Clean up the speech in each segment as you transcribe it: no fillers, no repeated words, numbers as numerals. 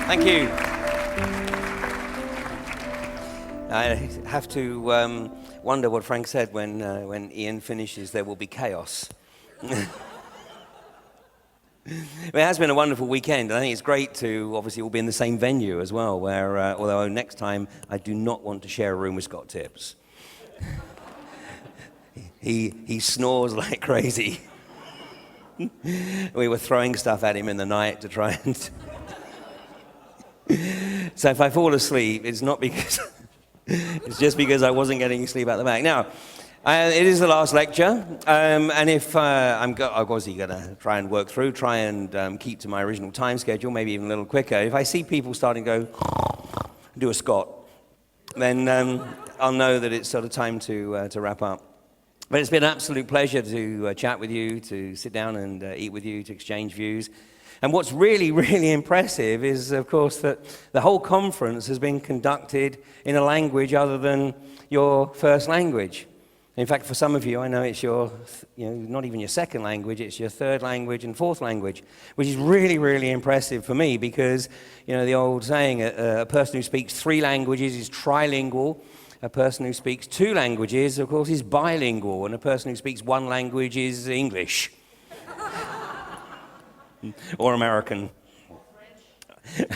Thank you. I have to wonder what Frank said when Ian finishes, there will be chaos. It has been a wonderful weekend, and I think it's great to obviously all be in the same venue as well, where, although next time I do not want to share a room with Scott Tips. He snores like crazy. We were throwing stuff at him in the night to try and... So if I fall asleep, it's not because... It's just because I wasn't getting sleep at the back. Now, it is the last lecture, and if I'm obviously going to try and keep to my original time schedule, maybe even a little quicker. If I see people starting to go, do a Scott, then I'll know that it's sort of time to wrap up. But it's been an absolute pleasure to chat with you, to sit down and eat with you, to exchange views. And what's really, really impressive is, of course, that the whole conference has been conducted in a language other than your first language. In fact, for some of you, I know it's your, not even your second language, it's your third language and fourth language, which is really, really impressive for me because, the old saying, a person who speaks 3 languages is trilingual, a person who speaks 2 languages, of course, is bilingual, and a person who speaks 1 language is English. Or American.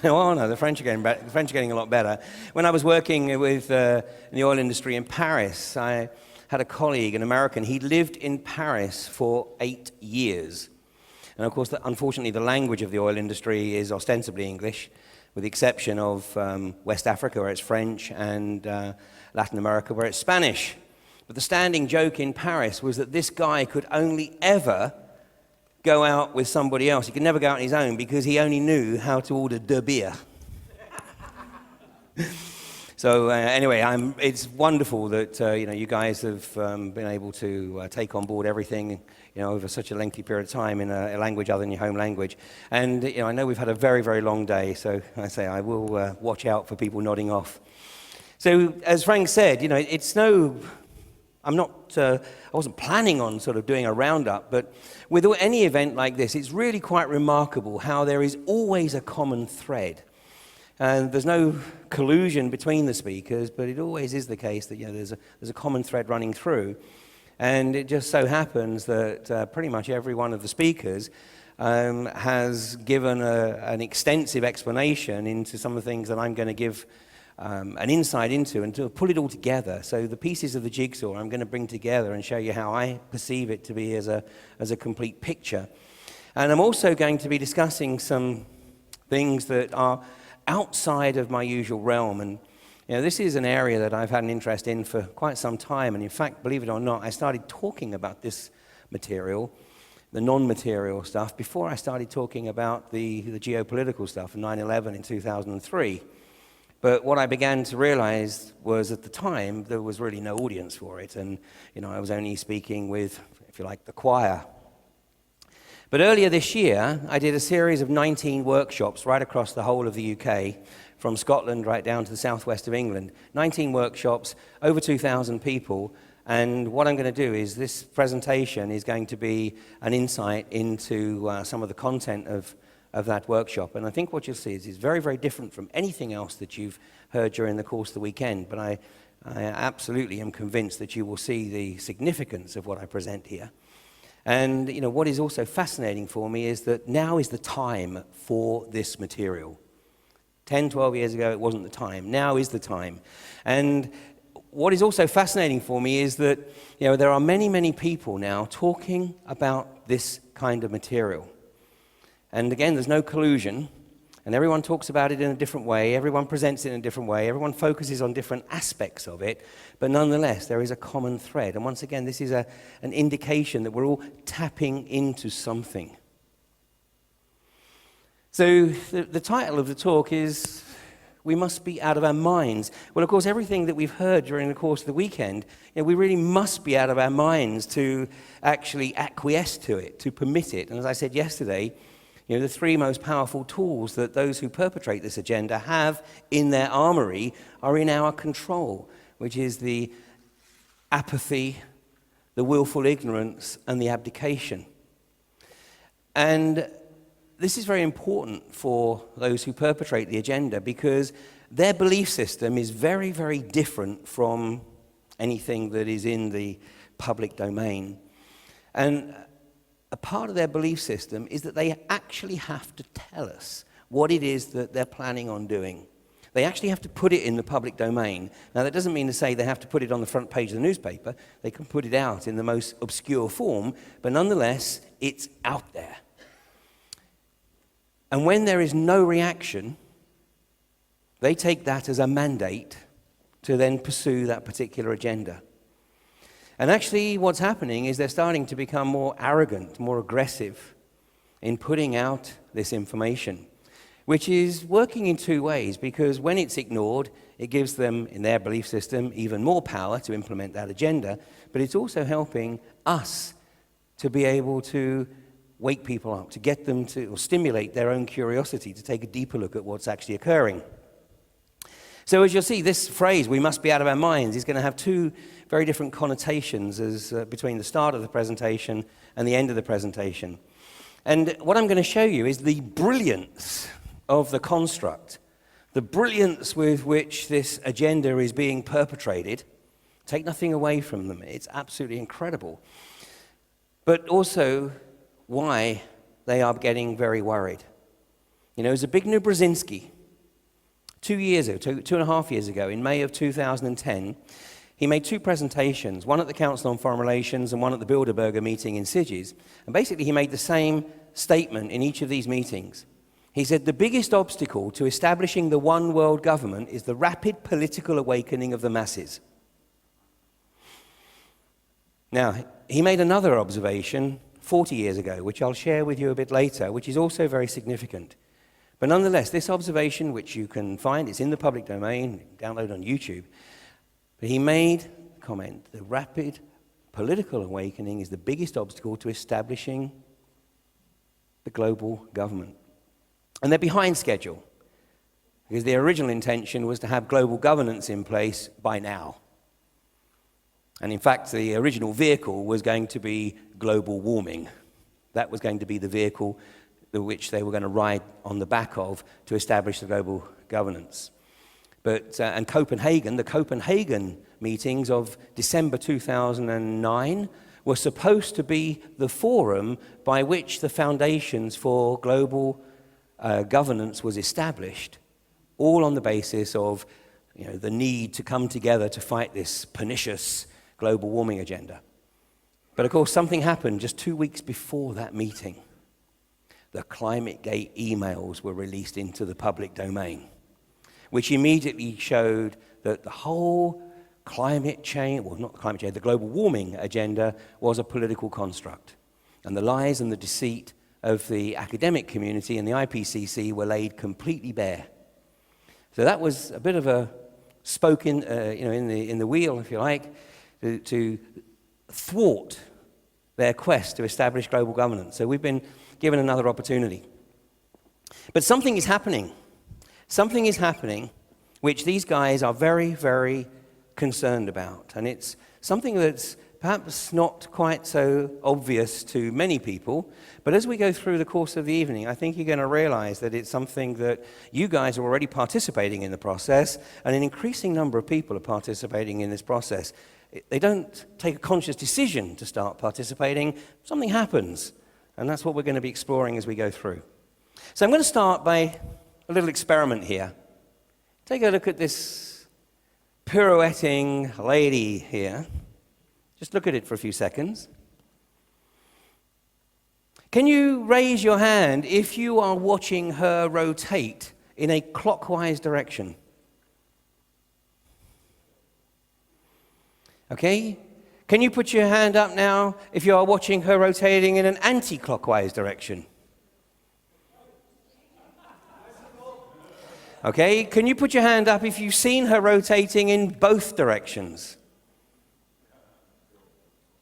Oh no, the French are getting a lot better. When I was working with in the oil industry in Paris, I had a colleague, an American. He lived in Paris for 8 years. And of course, unfortunately, the language of the oil industry is ostensibly English, with the exception of West Africa, where it's French, and Latin America, where it's Spanish. But the standing joke in Paris was that this guy could only ever go out with somebody else. He could never go out on his own because he only knew how to order de beer. So anyway, it's wonderful that you guys have been able to take on board everything over such a lengthy period of time in a language other than your home language. And I know we've had a very, very long day, so I will watch out for people nodding off. So as Frank said, I wasn't planning on sort of doing a roundup, but with any event like this, it's really quite remarkable how there is always a common thread. And there's no collusion between the speakers, but it always is the case that there's a common thread running through. And it just so happens that pretty much every one of the speakers has given an extensive explanation into some of the things that I'm going to give an insight into and to pull it all together. So the pieces of the jigsaw I'm going to bring together and show you how I perceive it to be as a complete picture. And I'm also going to be discussing some things that are outside of my usual realm. And this is an area that I've had an interest in for quite some time. And in fact, believe it or not, I started talking about this material, the non-material stuff, before I started talking about the geopolitical stuff, 9/11 in 2003. But what I began to realize was at the time there was really no audience for it, and I was only speaking with, if you like, the choir. But earlier this year, I did a series of 19 workshops right across the whole of the UK, from Scotland right down to the southwest of England. 19 workshops, over 2,000 people, and what I'm going to do is this presentation is going to be an insight into some of the content of that workshop. And I think what you'll see is it's very, very different from anything else that you've heard during the course of the weekend. But I absolutely am convinced that you will see the significance of what I present here. And what is also fascinating for me is that now is the time for this material. 10, 12 years ago, it wasn't the time. Now is the time. And what is also fascinating for me is that there are many, many people now talking about this kind of material. And again, there's no collusion, and everyone talks about it in a different way, everyone presents it in a different way, everyone focuses on different aspects of it, but nonetheless, there is a common thread. And once again, this is an indication that we're all tapping into something. So the title of the talk is, We Must Be Out of Our Minds. Well, of course, everything that we've heard during the course of the weekend, we really must be out of our minds to actually acquiesce to it, to permit it. And as I said yesterday, the 3 most powerful tools that those who perpetrate this agenda have in their armory are in our control, which is the apathy, the willful ignorance, and the abdication. And this is very important for those who perpetrate the agenda because their belief system is very, very different from anything that is in the public domain. And a part of their belief system is that they actually have to tell us what it is that they're planning on doing. They actually have to put it in the public domain. Now, that doesn't mean to say they have to put it on the front page of the newspaper. They can put it out in the most obscure form, but nonetheless, it's out there. And when there is no reaction, they take that as a mandate to then pursue that particular agenda. And actually, what's happening is they're starting to become more arrogant, more aggressive in putting out this information, which is working in two ways, because when it's ignored, it gives them, in their belief system, even more power to implement that agenda, but it's also helping us to be able to wake people up, to get them to, or stimulate their own curiosity, to take a deeper look at what's actually occurring. So as you'll see, this phrase, "we must be out of our minds," is going to have two very different connotations as between the start of the presentation and the end of the presentation. And what I'm going to show you is the brilliance of the construct, the brilliance with which this agenda is being perpetrated. Take nothing away from them. It's absolutely incredible. But also why they are getting very worried. You know, Zbigniew Brzezinski, 2.5 years ago, in May of 2010, he made two presentations, one at the Council on Foreign Relations and one at the Bilderberger meeting in Sigis. And basically he made the same statement in each of these meetings. He said, "The biggest obstacle to establishing the one world government is the rapid political awakening of the masses." Now, he made another observation 40 years ago, which I'll share with you a bit later, which is also very significant. But nonetheless, this observation, which you can find, it's in the public domain, download on YouTube, but he made the comment, the rapid political awakening is the biggest obstacle to establishing the global government. And they're behind schedule, because the original intention was to have global governance in place by now. And in fact, the original vehicle was going to be global warming. That was going to be the vehicle which they were going to ride on the back of to establish the global governance. But and Copenhagen, the Copenhagen meetings of December 2009 were supposed to be the forum by which the foundations for global governance was established, all on the basis of, you know, the need to come together to fight this pernicious global warming agenda. But of course, something happened just 2 weeks before that meeting. The ClimateGate emails were released into the public domain, which immediately showed that the whole climate change, well, not the climate change, the global warming agenda was a political construct. And the lies and the deceit of the academic community and the IPCC were laid completely bare. So that was a bit of a spoke in, in the wheel, if you like, to thwart their quest to establish global governance. So we've been given another opportunity. But something is happening. Something is happening which these guys are very, very concerned about. And it's something that's perhaps not quite so obvious to many people. But as we go through the course of the evening, I think you're going to realize that it's something that you guys are already participating in the process, and an increasing number of people are participating in this process. They don't take a conscious decision to start participating. Something happens. And that's what we're going to be exploring as we go through. So I'm going to start by a little experiment here. Take a look at this pirouetting lady here. Just look at it for a few seconds. Can you raise your hand if you are watching her rotate in a clockwise direction? Okay? Can you put your hand up now if you are watching her rotating in an anti-clockwise direction? Okay, can you put your hand up if you've seen her rotating in both directions?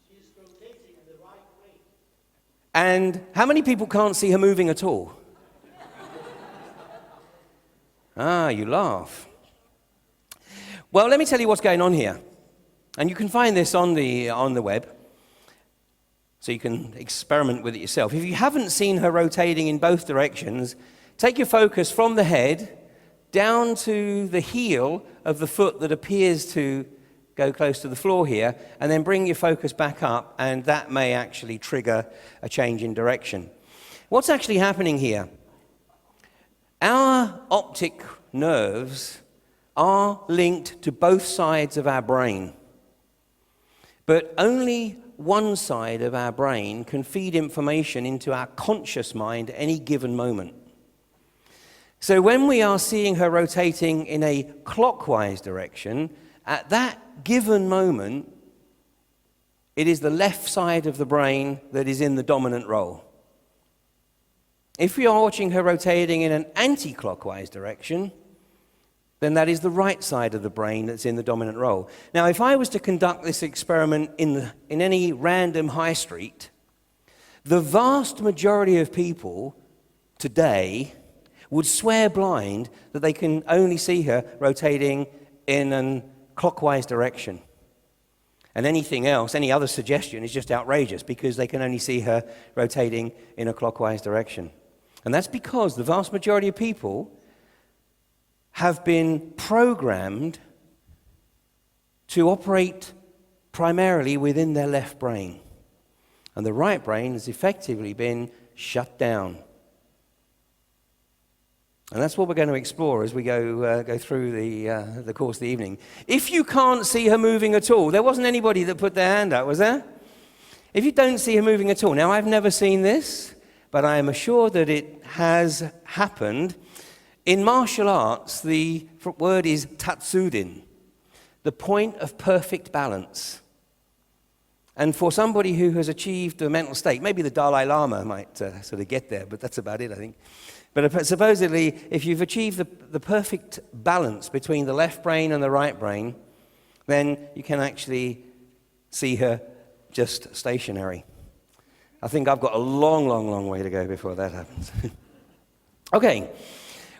She's rotating in the right way. And how many people can't see her moving at all? Ah, you laugh. Well, let me tell you what's going on here. And you can find this on the web. So you can experiment with it yourself. If you haven't seen her rotating in both directions, take your focus from the head down to the heel of the foot that appears to go close to the floor here, and then bring your focus back up, and that may actually trigger a change in direction. What's actually happening here? Our optic nerves are linked to both sides of our brain, but only one side of our brain can feed information into our conscious mind at any given moment. So when we are seeing her rotating in a clockwise direction, at that given moment, it is the left side of the brain that is in the dominant role. If we are watching her rotating in an anti-clockwise direction, then that is the right side of the brain that's in the dominant role. Now, if I was to conduct this experiment in any random high street, the vast majority of people today would swear blind that they can only see her rotating in a clockwise direction. And anything else, any other suggestion is just outrageous because they can only see her rotating in a clockwise direction. And that's because the vast majority of people have been programmed to operate primarily within their left brain. And the right brain has effectively been shut down. And that's what we're going to explore as we go through the course of the evening. If you can't see her moving at all, there wasn't anybody that put their hand up, was there? If you don't see her moving at all, now I've never seen this, but I am assured that it has happened. In martial arts, the word is tatsudin, the point of perfect balance. And for somebody who has achieved a mental state, maybe the Dalai Lama might sort of get there, but that's about it, I think. But supposedly, if you've achieved the perfect balance between the left brain and the right brain, then you can actually see her just stationary. I think I've got a long, long, long way to go before that happens. Okay,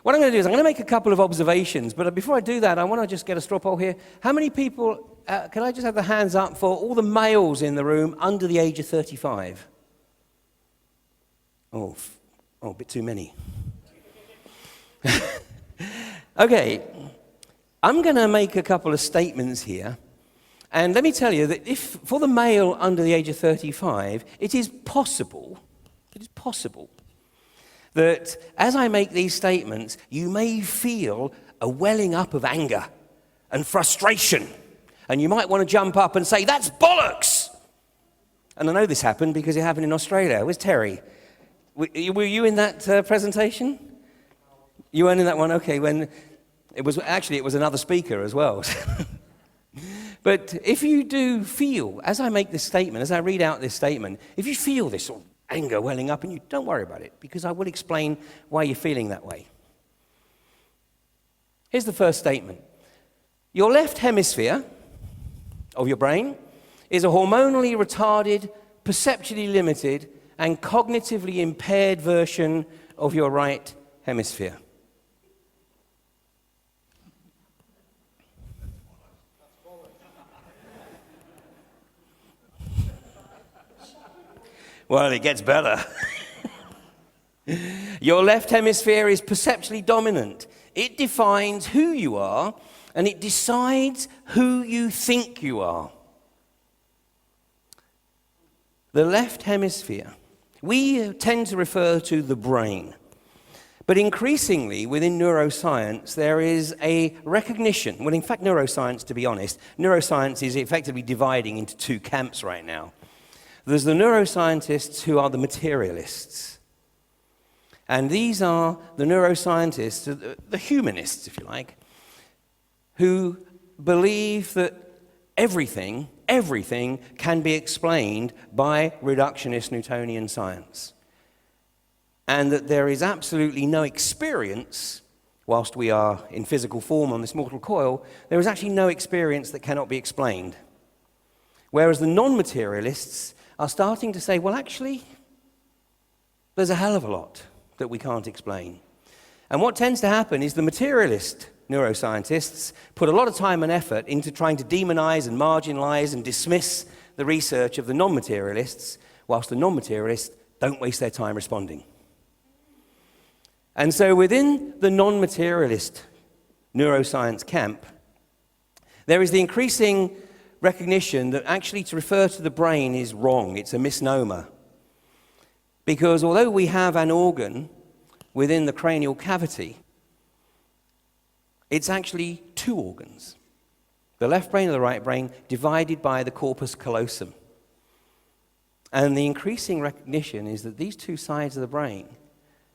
what I'm going to do is I'm going to make a couple of observations, but before I do that, I want to just get a straw poll here. How many people, can I just have the hands up for all the males in the room under the age of 35? Oh, a bit too many. Okay, I'm going to make a couple of statements here. And let me tell you that if, for the male under the age of 35, it is possible that as I make these statements, you may feel a welling up of anger and frustration. And you might want to jump up and say, "That's bollocks!" And I know this happened because it happened in Australia. Where's Terry? Were you in that presentation? You weren't in that one? Okay, when it was another speaker as well. But if you do feel, as I make this statement, as I read out this statement, if you feel this sort of anger welling up, and you don't worry about it, because I will explain why you're feeling that way. Here's the first statement. Your left hemisphere of your brain is a hormonally retarded, perceptually limited, and cognitively impaired version of your right hemisphere. Well, it gets better. Your left hemisphere is perceptually dominant. It defines who you are, and it decides who you think you are. The left hemisphere, we tend to refer to the brain. But increasingly, within neuroscience, there is a recognition. Well, in fact, neuroscience, to be honest, neuroscience is effectively dividing into two camps right now. There's the neuroscientists who are the materialists. And these are the neuroscientists, the humanists, if you like, who believe that everything can be explained by reductionist Newtonian science. And that there is absolutely no experience, whilst we are in physical form on this mortal coil, there is actually no experience that cannot be explained. Whereas the non-materialists are starting to say, well, actually, there's a hell of a lot that we can't explain. And what tends to happen is the materialist neuroscientists put a lot of time and effort into trying to demonize and marginalize and dismiss the research of the non-materialists, whilst the non-materialists don't waste their time responding. And so within the non-materialist neuroscience camp, there is the increasing recognition that actually to refer to the brain is wrong. It's a misnomer. Because although we have an organ within the cranial cavity, it's actually two organs. The left brain and the right brain divided by the corpus callosum. And the increasing recognition is that these two sides of the brain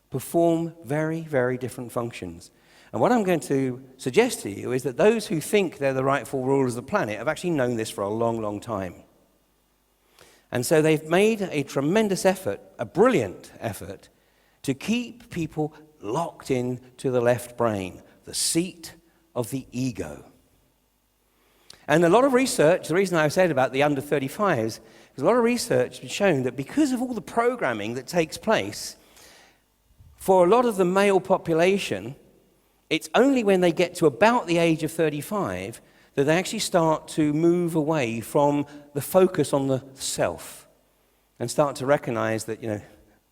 perform very, very different functions. And what I'm going to suggest to you is that those who think they're the rightful rulers of the planet have actually known this for a long, long time. And so they've made a tremendous effort, a brilliant effort, to keep people locked in to the left brain, the seat of the ego. And a lot of research, the reason I said about the under 35s, is a lot of research has shown that because of all the programming that takes place, for a lot of the male population, it's only when they get to about the age of 35 that they actually start to move away from the focus on the self and start to recognize that,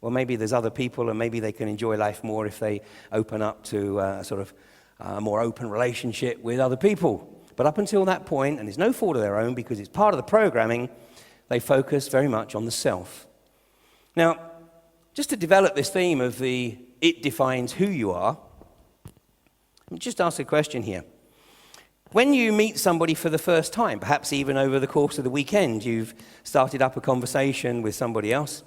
well, maybe there's other people and maybe they can enjoy life more if they open up to a more open relationship with other people. But up until that point, and it's no fault of their own because it's part of the programming, they focus very much on the self. Now, just to develop this theme of the it defines who you are, let me just ask a question here. When you meet somebody for the first time, perhaps even over the course of the weekend, you've started up a conversation with somebody else,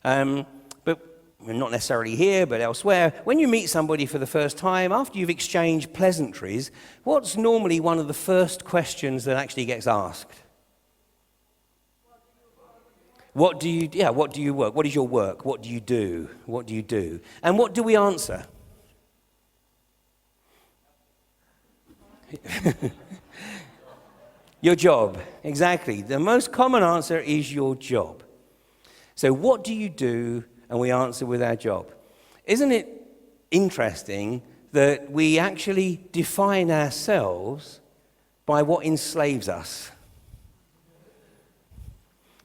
but not necessarily here, but elsewhere. When you meet somebody for the first time, after you've exchanged pleasantries, what's normally one of the first questions that actually gets asked? What do you work? What is your work? What do you do? What do you do? And what do we answer? Your job, exactly. The most common answer is your job. So what do you do? And we answer with our job. Isn't it interesting that we actually define ourselves by what enslaves us?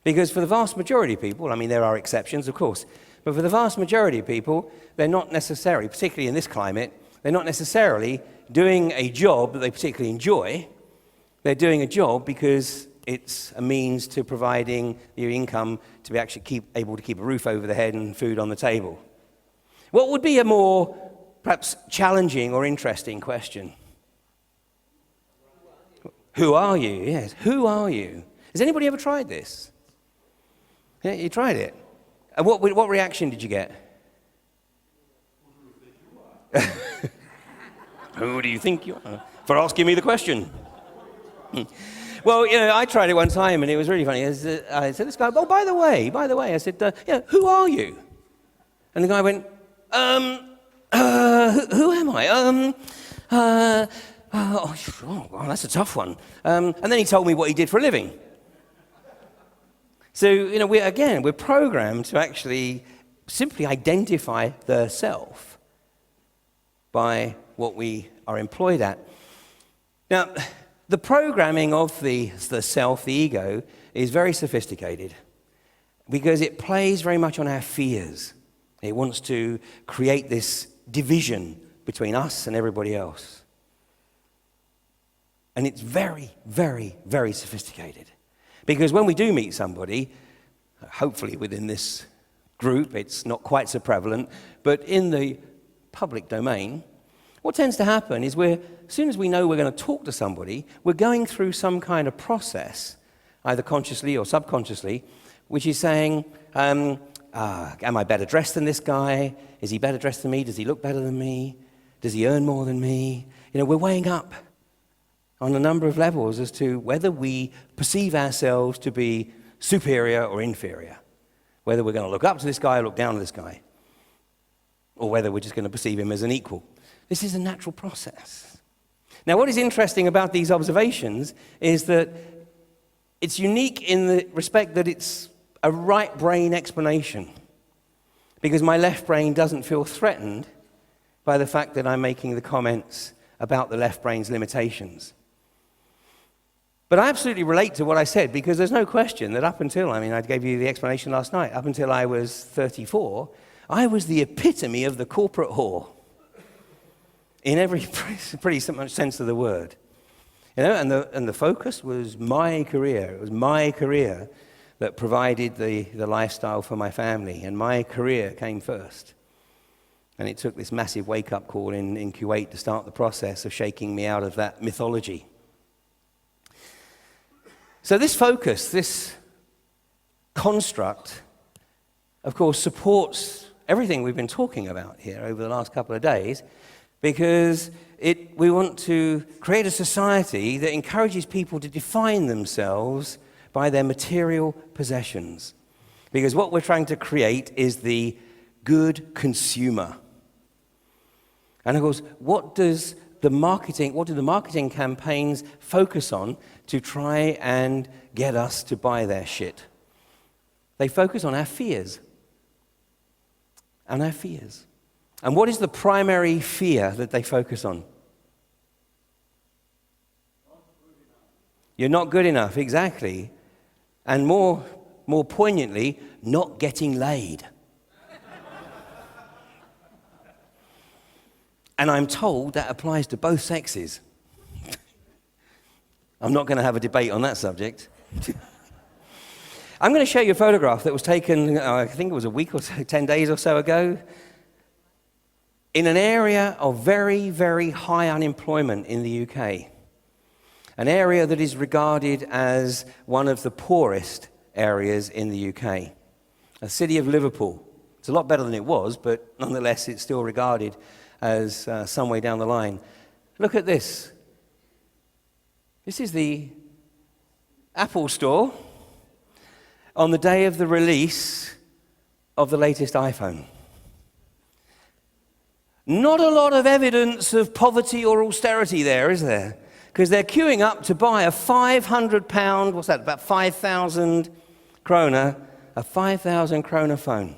Because for the vast majority of people, there are exceptions, of course, but for the vast majority of people, they're not necessarily, particularly in this climate, they're not necessarily doing a job that they particularly enjoy. They're doing a job because it's a means to providing your income to be actually able to keep a roof over the head and food on the table. What would be a more perhaps challenging or interesting question? Who are you? Yes, who are you? Has anybody ever tried this? Yeah, you tried it. And what reaction did you get? Who do you think you are? For asking me the question. Well, I tried it one time, and it was really funny. I said to this guy, by the way, I said, who are you? And the guy went, who am I? Well, that's a tough one. And then he told me what he did for a living. So, we're programmed to actually simply identify the self by what we are employed at. Now, the programming of the self, the ego, is very sophisticated because it plays very much on our fears. It wants to create this division between us and everybody else. And it's very, very, very sophisticated. Because when we do meet somebody, hopefully within this group, it's not quite so prevalent, but in the public domain, what tends to happen is as soon as we know we're going to talk to somebody, we're going through some kind of process, either consciously or subconsciously, which is saying, am I better dressed than this guy? Is he better dressed than me? Does he look better than me? Does he earn more than me? We're weighing up on a number of levels as to whether we perceive ourselves to be superior or inferior, whether we're going to look up to this guy or look down to this guy, or whether we're just going to perceive him as an equal. This is a natural process. Now, what is interesting about these observations is that it's unique in the respect that it's a right brain explanation, because my left brain doesn't feel threatened by the fact that I'm making the comments about the left brain's limitations. But I absolutely relate to what I said, because there's no question that up until, I gave you the explanation last night, up until I was 34, I was the epitome of the corporate whore in every pretty much sense of the word. And the focus was my career. It was my career that provided the lifestyle for my family, and my career came first. And it took this massive wake-up call in Kuwait to start the process of shaking me out of that mythology. So this focus, this construct, of course, supports everything we've been talking about here over the last couple of days, because we want to create a society that encourages people to define themselves by their material possessions. Because what we're trying to create is the good consumer. And of course, what do the marketing campaigns focus on to try and get us to buy their shit? They focus on our fears. And our fears. And what is the primary fear that they focus on? You're not good enough, exactly. And more poignantly, not getting laid. And I'm told that applies to both sexes. I'm not going to have a debate on that subject. I'm going to show you a photograph that was taken, I think it was a week or so, 10 days or so ago, in an area of very, very high unemployment in the UK. An area that is regarded as one of the poorest areas in the UK. A city of Liverpool. It's a lot better than it was, but nonetheless it's still regarded as some way down the line. Look at this. This is the Apple Store on the day of the release of the latest iPhone. Not a lot of evidence of poverty or austerity there, is there? Because they're queuing up to buy a £500, what's that, about 5,000 kroner, a 5,000 kroner phone.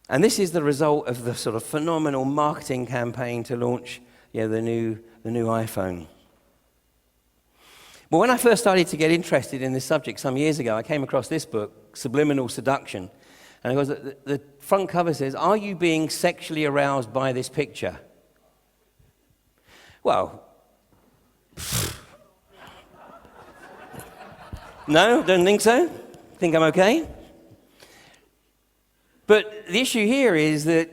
And this is the result of the sort of phenomenal marketing campaign to launch the new iPhone. Well, when I first started to get interested in this subject some years ago, I came across this book, Subliminal Seduction. And it goes, the front cover says, "Are you being sexually aroused by this picture?" Well, no, don't think so. Think I'm okay. But the issue here is that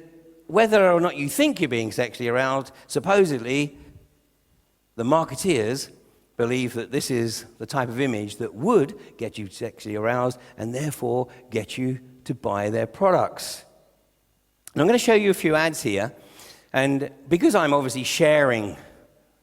whether or not you think you're being sexually aroused, supposedly the marketeers believe that this is the type of image that would get you sexually aroused and therefore get you to buy their products. And I'm going to show you a few ads here. And because I'm obviously sharing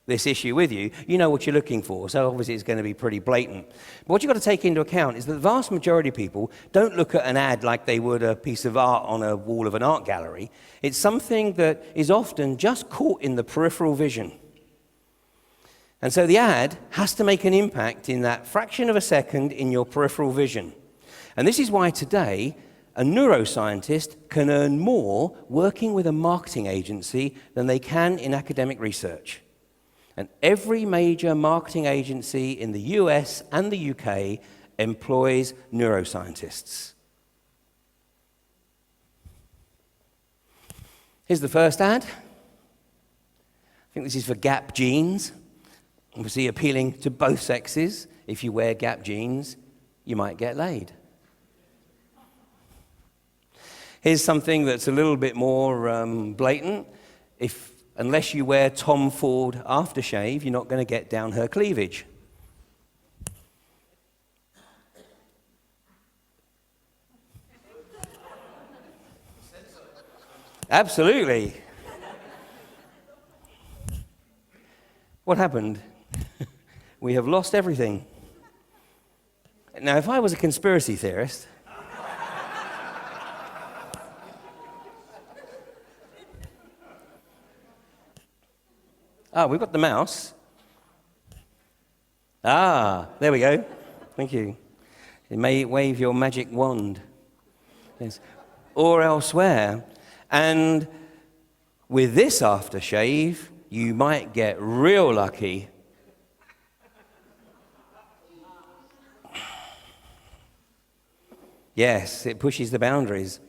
this issue with you, you know what you're looking for. So obviously it's going to be pretty blatant. But what you've got to take into account is that the vast majority of people don't look at an ad like they would a piece of art on a wall of an art gallery. It's something that is often just caught in the peripheral vision. And so the ad has to make an impact in that fraction of a second in your peripheral vision. And this is why today a neuroscientist can earn more working with a marketing agency than they can in academic research. And every major marketing agency in the US and the UK employs neuroscientists. Here's the first ad. I think this is for Gap jeans. Obviously appealing to both sexes. If you wear Gap jeans, you might get laid. Here's something that's a little bit more blatant. Unless you wear Tom Ford aftershave, you're not going to get down her cleavage. Absolutely. What happened? We have lost everything. Now, if I was a conspiracy theorist, we've got the mouse. There we go. Thank you. You may wave your magic wand. Yes. Or elsewhere. And with this aftershave, you might get real lucky Yes, it pushes the boundaries.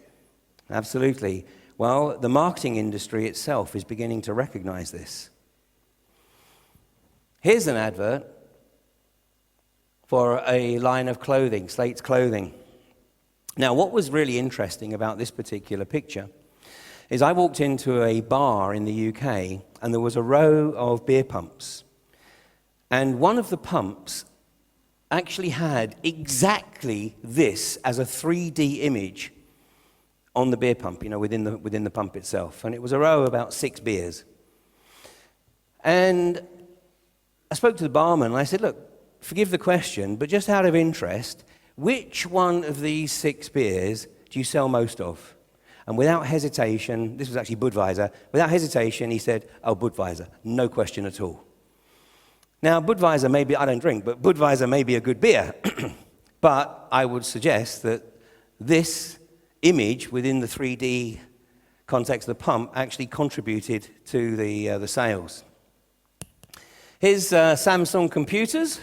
Absolutely. Well, the marketing industry itself is beginning to recognize this. Here's an advert for a line of clothing, Slate's Clothing. Now, what was really interesting about this particular picture is I walked into a bar in the UK and there was a row of beer pumps. And one of the pumps actually had exactly this as a 3D image on the beer pump, within the pump itself. And it was a row of about 6 beers. And I spoke to the barman and I said, look, forgive the question, but just out of interest, which one of these 6 beers do you sell most of? And without hesitation, this was actually Budweiser, without hesitation he said, oh, Budweiser, no question at all. Now, Budweiser may be, I don't drink, but Budweiser may be a good beer. But I would suggest that this image within the 3D context of the pump actually contributed to the sales. Here's Samsung computers.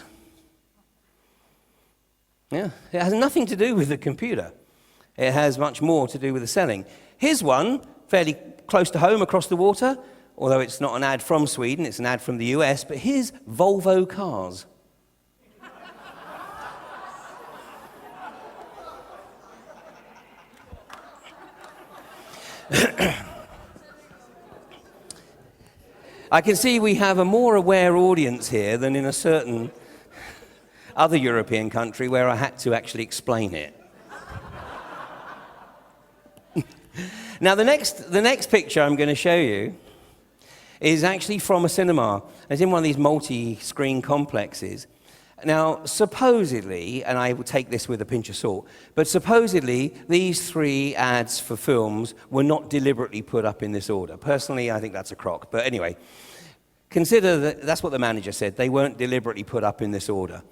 Yeah, it has nothing to do with the computer. It has much more to do with the selling. Here's one, fairly close to home across the water, although it's not an ad from Sweden, it's an ad from the US, but here's Volvo cars. I can see we have a more aware audience here than in a certain other European country where I had to actually explain it. Now, the next picture I'm going to show you is actually from a cinema. It's in one of these multi-screen complexes. Now, supposedly, and I will take this with a pinch of salt, but supposedly these 3 ads for films were not deliberately put up in this order. Personally, I think that's a crock. But anyway, consider that's what the manager said. They weren't deliberately put up in this order.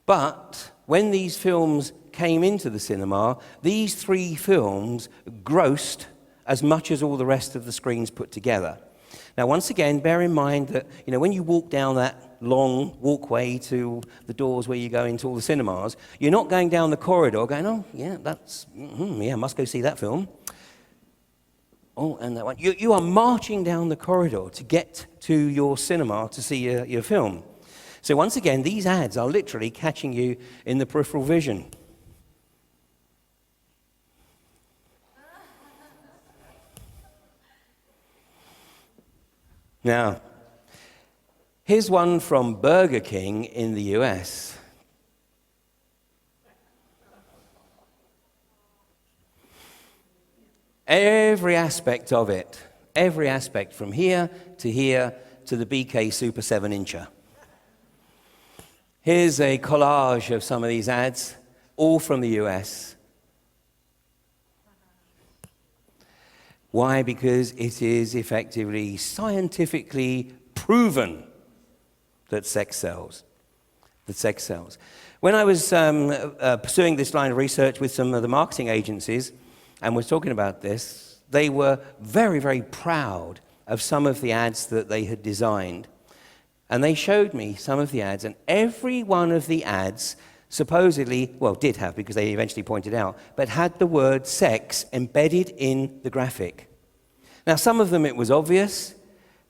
But when these films came into the cinema, these 3 films grossed as much as all the rest of the screens put together. Now, once again, bear in mind that, when you walk down that long walkway to the doors where you go into all the cinemas, you're not going down the corridor going, oh, yeah, must go see that film. Oh, and that one. You are marching down the corridor to get to your cinema to see your film. So once again, these ads are literally catching you in the peripheral vision. Now, here's one from Burger King in the US. Every aspect of it, every aspect from here to the BK Super 7-incher. Here's a collage of some of these ads, all from the US. Why? Because it is effectively scientifically proven that sex sells. That sex sells. When I was pursuing this line of research with some of the marketing agencies and was talking about this, they were very, very proud of some of the ads that they had designed. And they showed me some of the ads, and every one of the ads supposedly, did have, because they eventually pointed out, but had the word sex embedded in the graphic. Now, some of them it was obvious.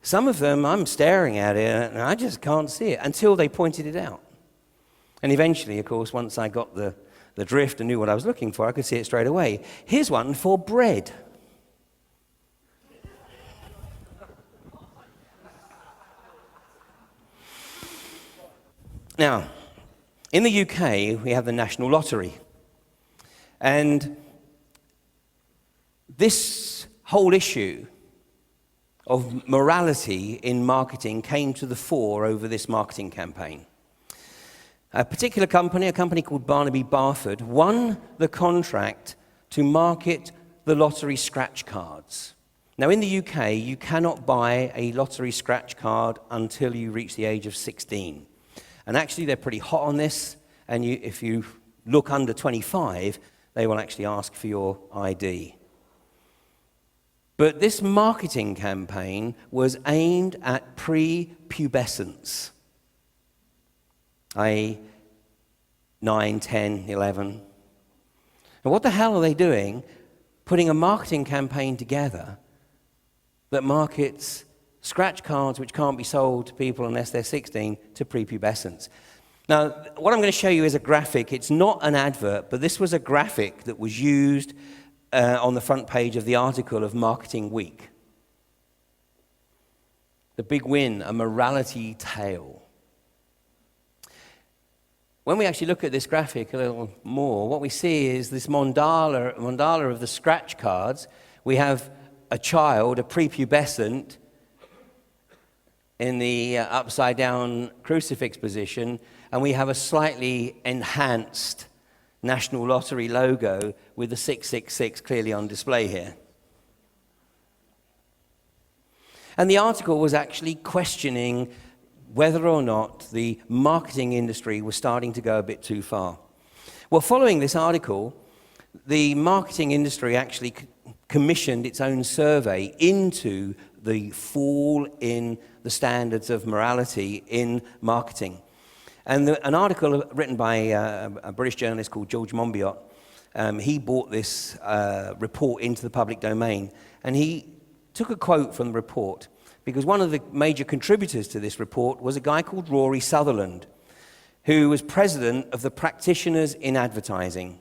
Some of them I'm staring at it, and I just can't see it until they pointed it out. And eventually, of course, once I got the drift and knew what I was looking for, I could see it straight away. Here's one for bread. Now, in the UK, we have the National Lottery. And this whole issue of morality in marketing came to the fore over this marketing campaign. A particular company, a company called Barnaby Barford, won the contract to market the lottery scratch cards. Now, in the UK, you cannot buy a lottery scratch card until you reach the age of 16. And actually, they're pretty hot on this. And if you look under 25, they will actually ask for your ID. But this marketing campaign was aimed at pre-pubescence, i.e. 9, 10, 11. Now, what the hell are they doing putting a marketing campaign together that markets scratch cards which can't be sold to people unless they're 16 to prepubescents? Now, what I'm going to show you is a graphic. It's not an advert, but this was a graphic that was used on the front page of the article of Marketing Week. The big win, a morality tale. When we actually look at this graphic a little more, what we see is this mandala of the scratch cards. We have a child, a prepubescent, in the upside-down crucifix position, and we have a slightly enhanced National Lottery logo with the 666 clearly on display here. And the article was actually questioning whether or not the marketing industry was starting to go a bit too far. Well, following this article, the marketing industry actually commissioned its own survey into the fall in the standards of morality in marketing. And an article written by a British journalist called George Monbiot, he brought this report into the public domain, and he took a quote from the report, because one of the major contributors to this report was a guy called Rory Sutherland, who was president of the Practitioners in Advertising.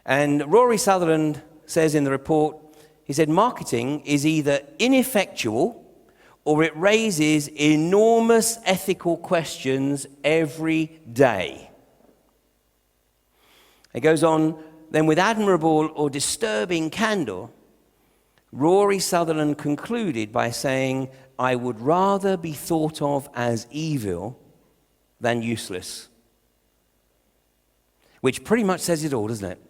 And Rory Sutherland says in the report, he said, marketing is either ineffectual or it raises enormous ethical questions every day. It goes on, then with admirable or disturbing candor, Rory Sutherland concluded by saying, I would rather be thought of as evil than useless. Which pretty much says it all, doesn't it?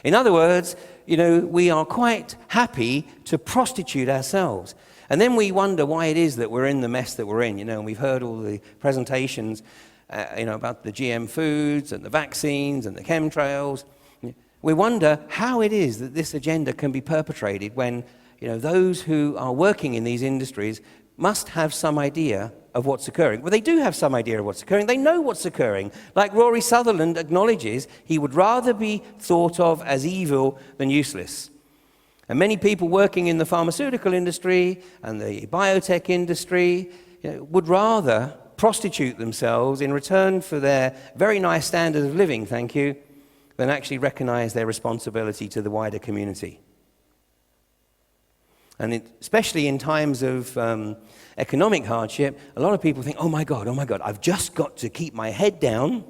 In other words, we are quite happy to prostitute ourselves. And then we wonder why it is that we're in the mess that we're in, and we've heard all the presentations, about the GM foods and the vaccines and the chemtrails. We wonder how it is that this agenda can be perpetrated when, those who are working in these industries must have some idea of what's occurring. Well, they do have some idea of what's occurring. They know what's occurring. Like Rory Sutherland acknowledges, he would rather be thought of as evil than useless. And many people working in the pharmaceutical industry and the biotech industry would rather prostitute themselves in return for their very nice standard of living, thank you, than actually recognize their responsibility to the wider community. And especially in times of economic hardship, a lot of people think, oh my God, I've just got to keep my head down,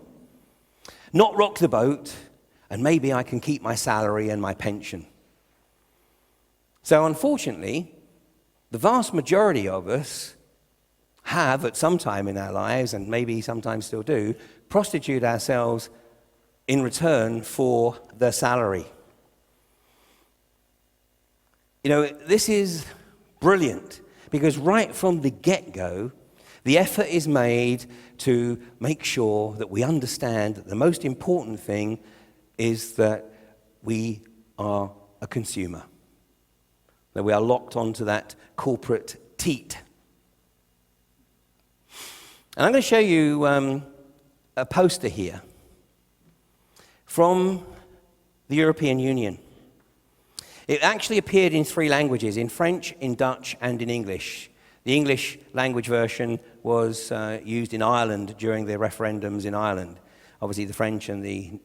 not rock the boat, and maybe I can keep my salary and my pension. So unfortunately, the vast majority of us have at some time in our lives, and maybe sometimes still do, prostitute ourselves in return for the salary. This is brilliant, because right from the get-go, the effort is made to make sure that we understand that the most important thing is that we are a consumer, that we are locked onto that corporate teat. And I'm going to show you a poster here from the European Union. It actually appeared in 3 languages, in French, in Dutch, and in English. The English language version was used in Ireland during the referendums in Ireland. Obviously, the French and the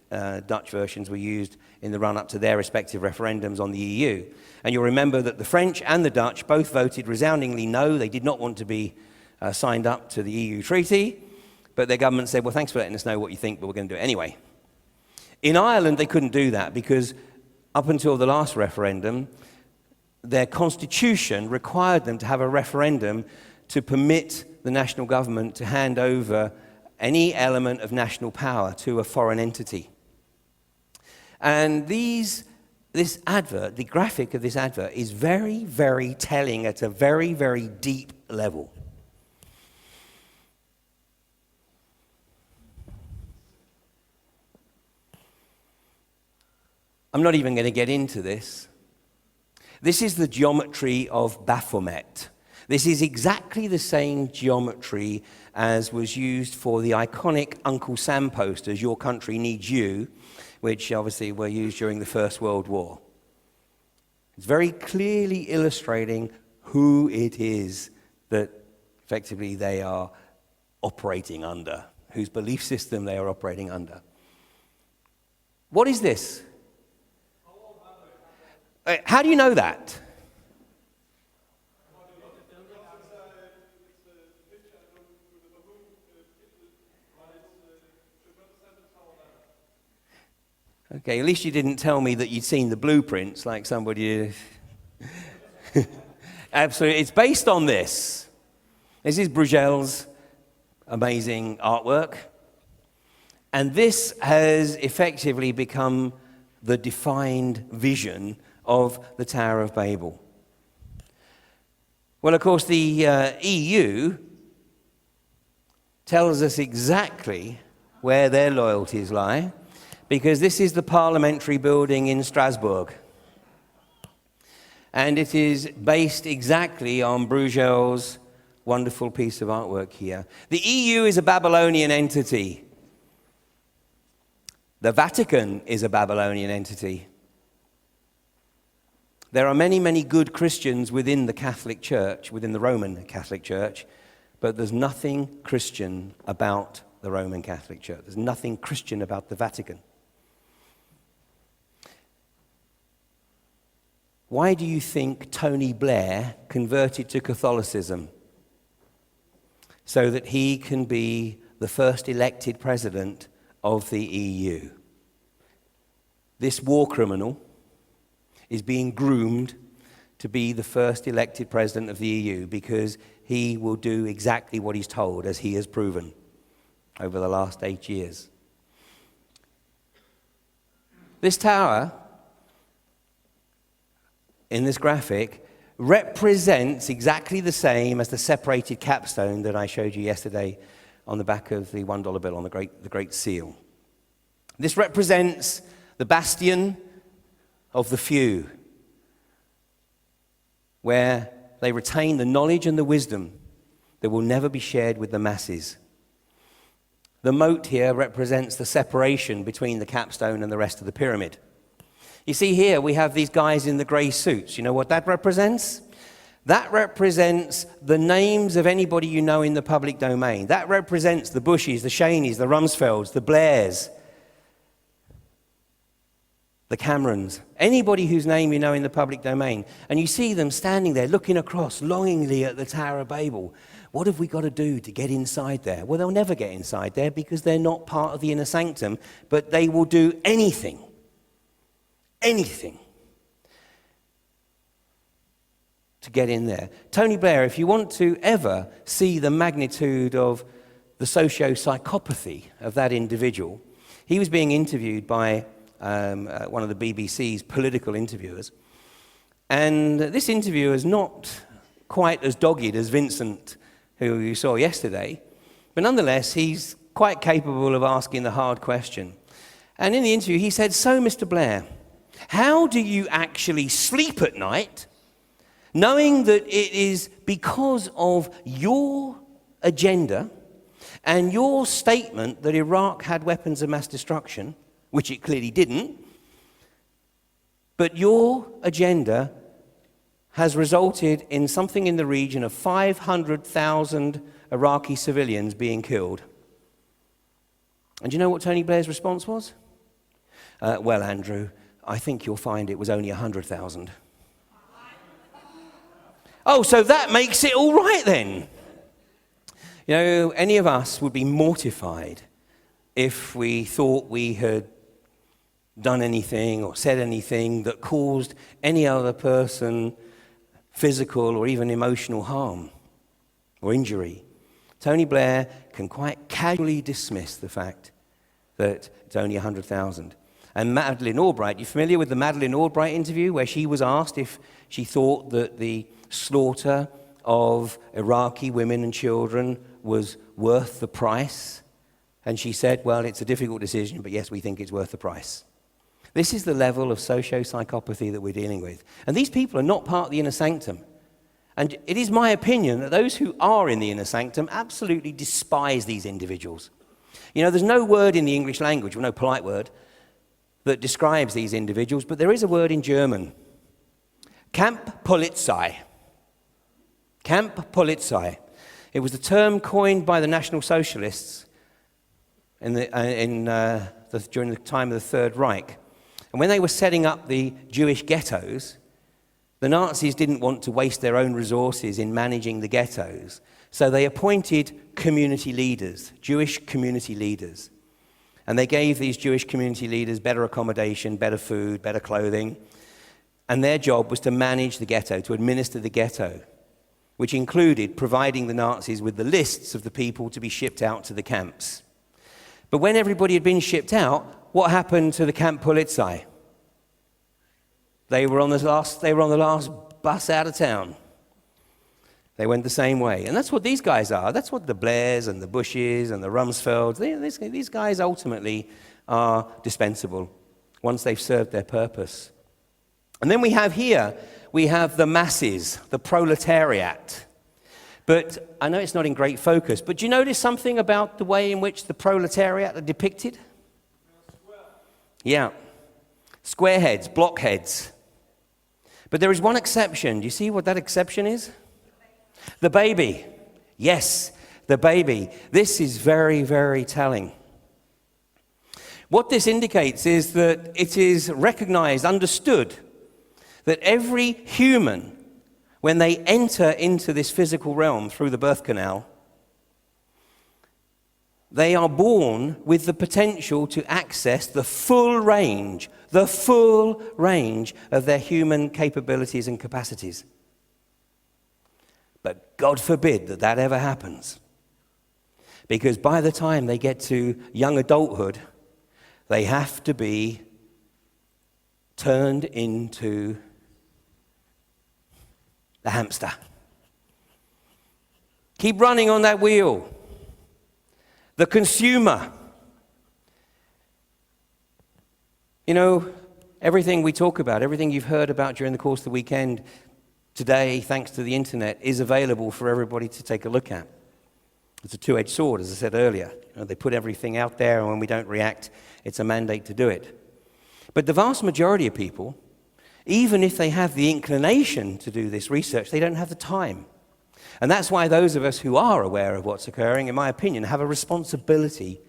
Dutch versions were used in the run-up to their respective referendums on the EU. And you'll remember that the French and the Dutch both voted resoundingly no. They did not want to be signed up to the EU treaty, but their government said, well, thanks for letting us know what you think, but we're going to do it anyway. In Ireland, they couldn't do that because up until the last referendum, their constitution required them to have a referendum to permit the national government to hand over any element of national power to a foreign entity. And this advert, the graphic of this advert, is very, very telling at a very, very deep level. I'm not even going to get into this. This is the geometry of Baphomet. This is exactly the same geometry as was used for the iconic Uncle Sam posters, Your Country Needs You, which obviously were used during the First World War. It's very clearly illustrating who it is that effectively they are operating under, whose belief system they are operating under. What is this? How do you know that? Okay, at least you didn't tell me that you'd seen the blueprints like somebody. Absolutely, it's based on this. This is Bruegel's amazing artwork. And this has effectively become the defined vision of the Tower of Babel. Well, of course, the EU tells us exactly where their loyalties lie, because this is the parliamentary building in Strasbourg. And it is based exactly on Bruegel's wonderful piece of artwork here. The EU is a Babylonian entity. The Vatican is a Babylonian entity. There are many, many good Christians within the Catholic Church, within the Roman Catholic Church, but there's nothing Christian about the Roman Catholic Church. There's nothing Christian about the Vatican. Why do you think Tony Blair converted to Catholicism? So that he can be the first elected president of the EU. This war criminal is being groomed to be the first elected president of the EU because he will do exactly what he's told, as he has proven over the last 8 years. This tower, in this graphic, represents exactly the same as the separated capstone that I showed you yesterday on the back of the $1 bill on the Great Seal. This represents the bastion of the few, where they retain the knowledge and the wisdom that will never be shared with the masses. The moat here represents the separation between the capstone and the rest of the pyramid. You see here, we have these guys in the grey suits. You know what that represents? That represents the names of anybody you know in the public domain. That represents the Bushes, the Cheneys, the Rumsfelds, the Blairs, the Camerons, anybody whose name you know in the public domain. And you see them standing there looking across longingly at the Tower of Babel. What have we got to do to get inside there? Well, they'll never get inside there because they're not part of the inner sanctum, but they will do anything to get in there. Tony Blair, if you want to ever see the magnitude of the socio-psychopathy of that individual, he was being interviewed by one of the BBC's political interviewers. And this interviewer is not quite as dogged as Vincent, who you saw yesterday, but nonetheless, he's quite capable of asking the hard question. And in the interview, he said, "So, Mr. Blair, how do you actually sleep at night knowing that it is because of your agenda and your statement that Iraq had weapons of mass destruction, which it clearly didn't, but your agenda has resulted in something in the region of 500,000 Iraqi civilians being killed?" And do you know what Tony Blair's response was? "Well, Andrew, I think you'll find it was only 100,000. Oh, so that makes it all right then. You know, any of us would be mortified if we thought we had done anything or said anything that caused any other person physical or even emotional harm or injury. Tony Blair can quite casually dismiss the fact that it's only 100,000. And Madeleine Albright, you familiar with the Madeleine Albright interview where she was asked if she thought that the slaughter of Iraqi women and children was worth the price? And she said, "Well, it's a difficult decision, but yes, we think it's worth the price." This is the level of socio-psychopathy that we're dealing with. And these people are not part of the inner sanctum. And it is my opinion that those who are in the inner sanctum absolutely despise these individuals. You know, there's no word in the English language, or no polite word, that describes these individuals, but there is a word in German. Kampfpolizei. Kampfpolizei. It was the term coined by the National Socialists during the time of the Third Reich. And when they were setting up the Jewish ghettos, the Nazis didn't want to waste their own resources in managing the ghettos, so they appointed community leaders, Jewish community leaders. And they gave these Jewish community leaders better accommodation, better food, better clothing. And their job was to manage the ghetto, to administer the ghetto, which included providing the Nazis with the lists of the people to be shipped out to the camps. But when everybody had been shipped out, what happened to the Kampfpolizei? They were on the last bus out of town. They went the same way. And that's what these guys are. That's what the Blairs and the Bushes and the Rumsfelds, these guys ultimately are dispensable once they've served their purpose. And then we have the masses, the proletariat. But I know it's not in great focus, but do you notice something about the way in which the proletariat are depicted? Yeah. Squareheads, blockheads. But there is one exception. Do you see what that exception is? The baby. Yes, the baby. This is very, very telling. What this indicates is that it is recognized, understood, that every human, when they enter into this physical realm through the birth canal, they are born with the potential to access the full range of their human capabilities and capacities. But God forbid that ever happens. Because by the time they get to young adulthood, they have to be turned into the hamster. Keep running on that wheel. The consumer. You know, everything we talk about, everything you've heard about during the course of the weekend, today, thanks to the internet, is available for everybody to take a look at. It's a two-edged sword, as I said earlier. You know, they put everything out there, and when we don't react, it's a mandate to do it. But the vast majority of people, even if they have the inclination to do this research, they don't have the time. And that's why those of us who are aware of what's occurring, in my opinion, have a responsibility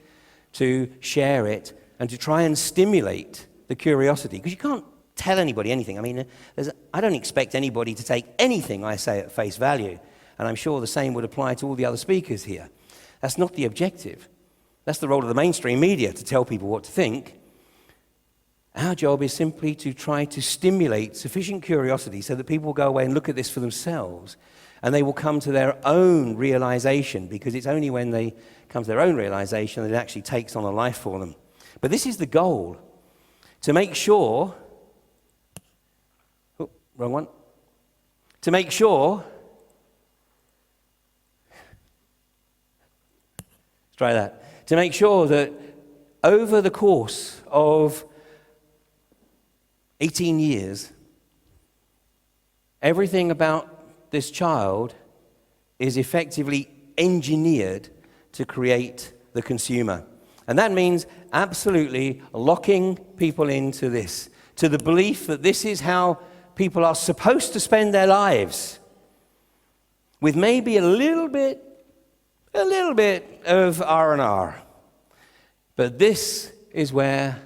to share it and to try and stimulate the curiosity. Because you can't tell anybody anything. I mean, I don't expect anybody to take anything I say at face value. And I'm sure the same would apply to all the other speakers here. That's not the objective. That's the role of the mainstream media, to tell people what to think. Our job is simply to try to stimulate sufficient curiosity so that people will go away and look at this for themselves, and they will come to their own realization, because it's only when they come to their own realization that it actually takes on a life for them. But this is the goal, to make sure, wrong one, to make sure, let's try that, to make sure that over the course of 18 years, everything about this child is effectively engineered to create the consumer. And that means absolutely locking people into this, to the belief that this is how people are supposed to spend their lives, with maybe a little bit of R&R. But this is where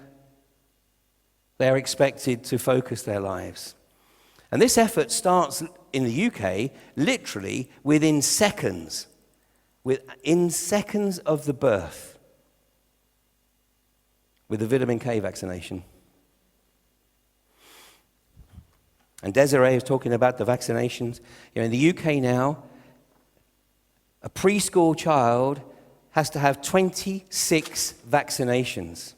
they're expected to focus their lives. And this effort starts in the UK literally within seconds of the birth, with the vitamin K vaccination. And Desiree is talking about the vaccinations. You know, in the UK now, a preschool child has to have 26 vaccinations.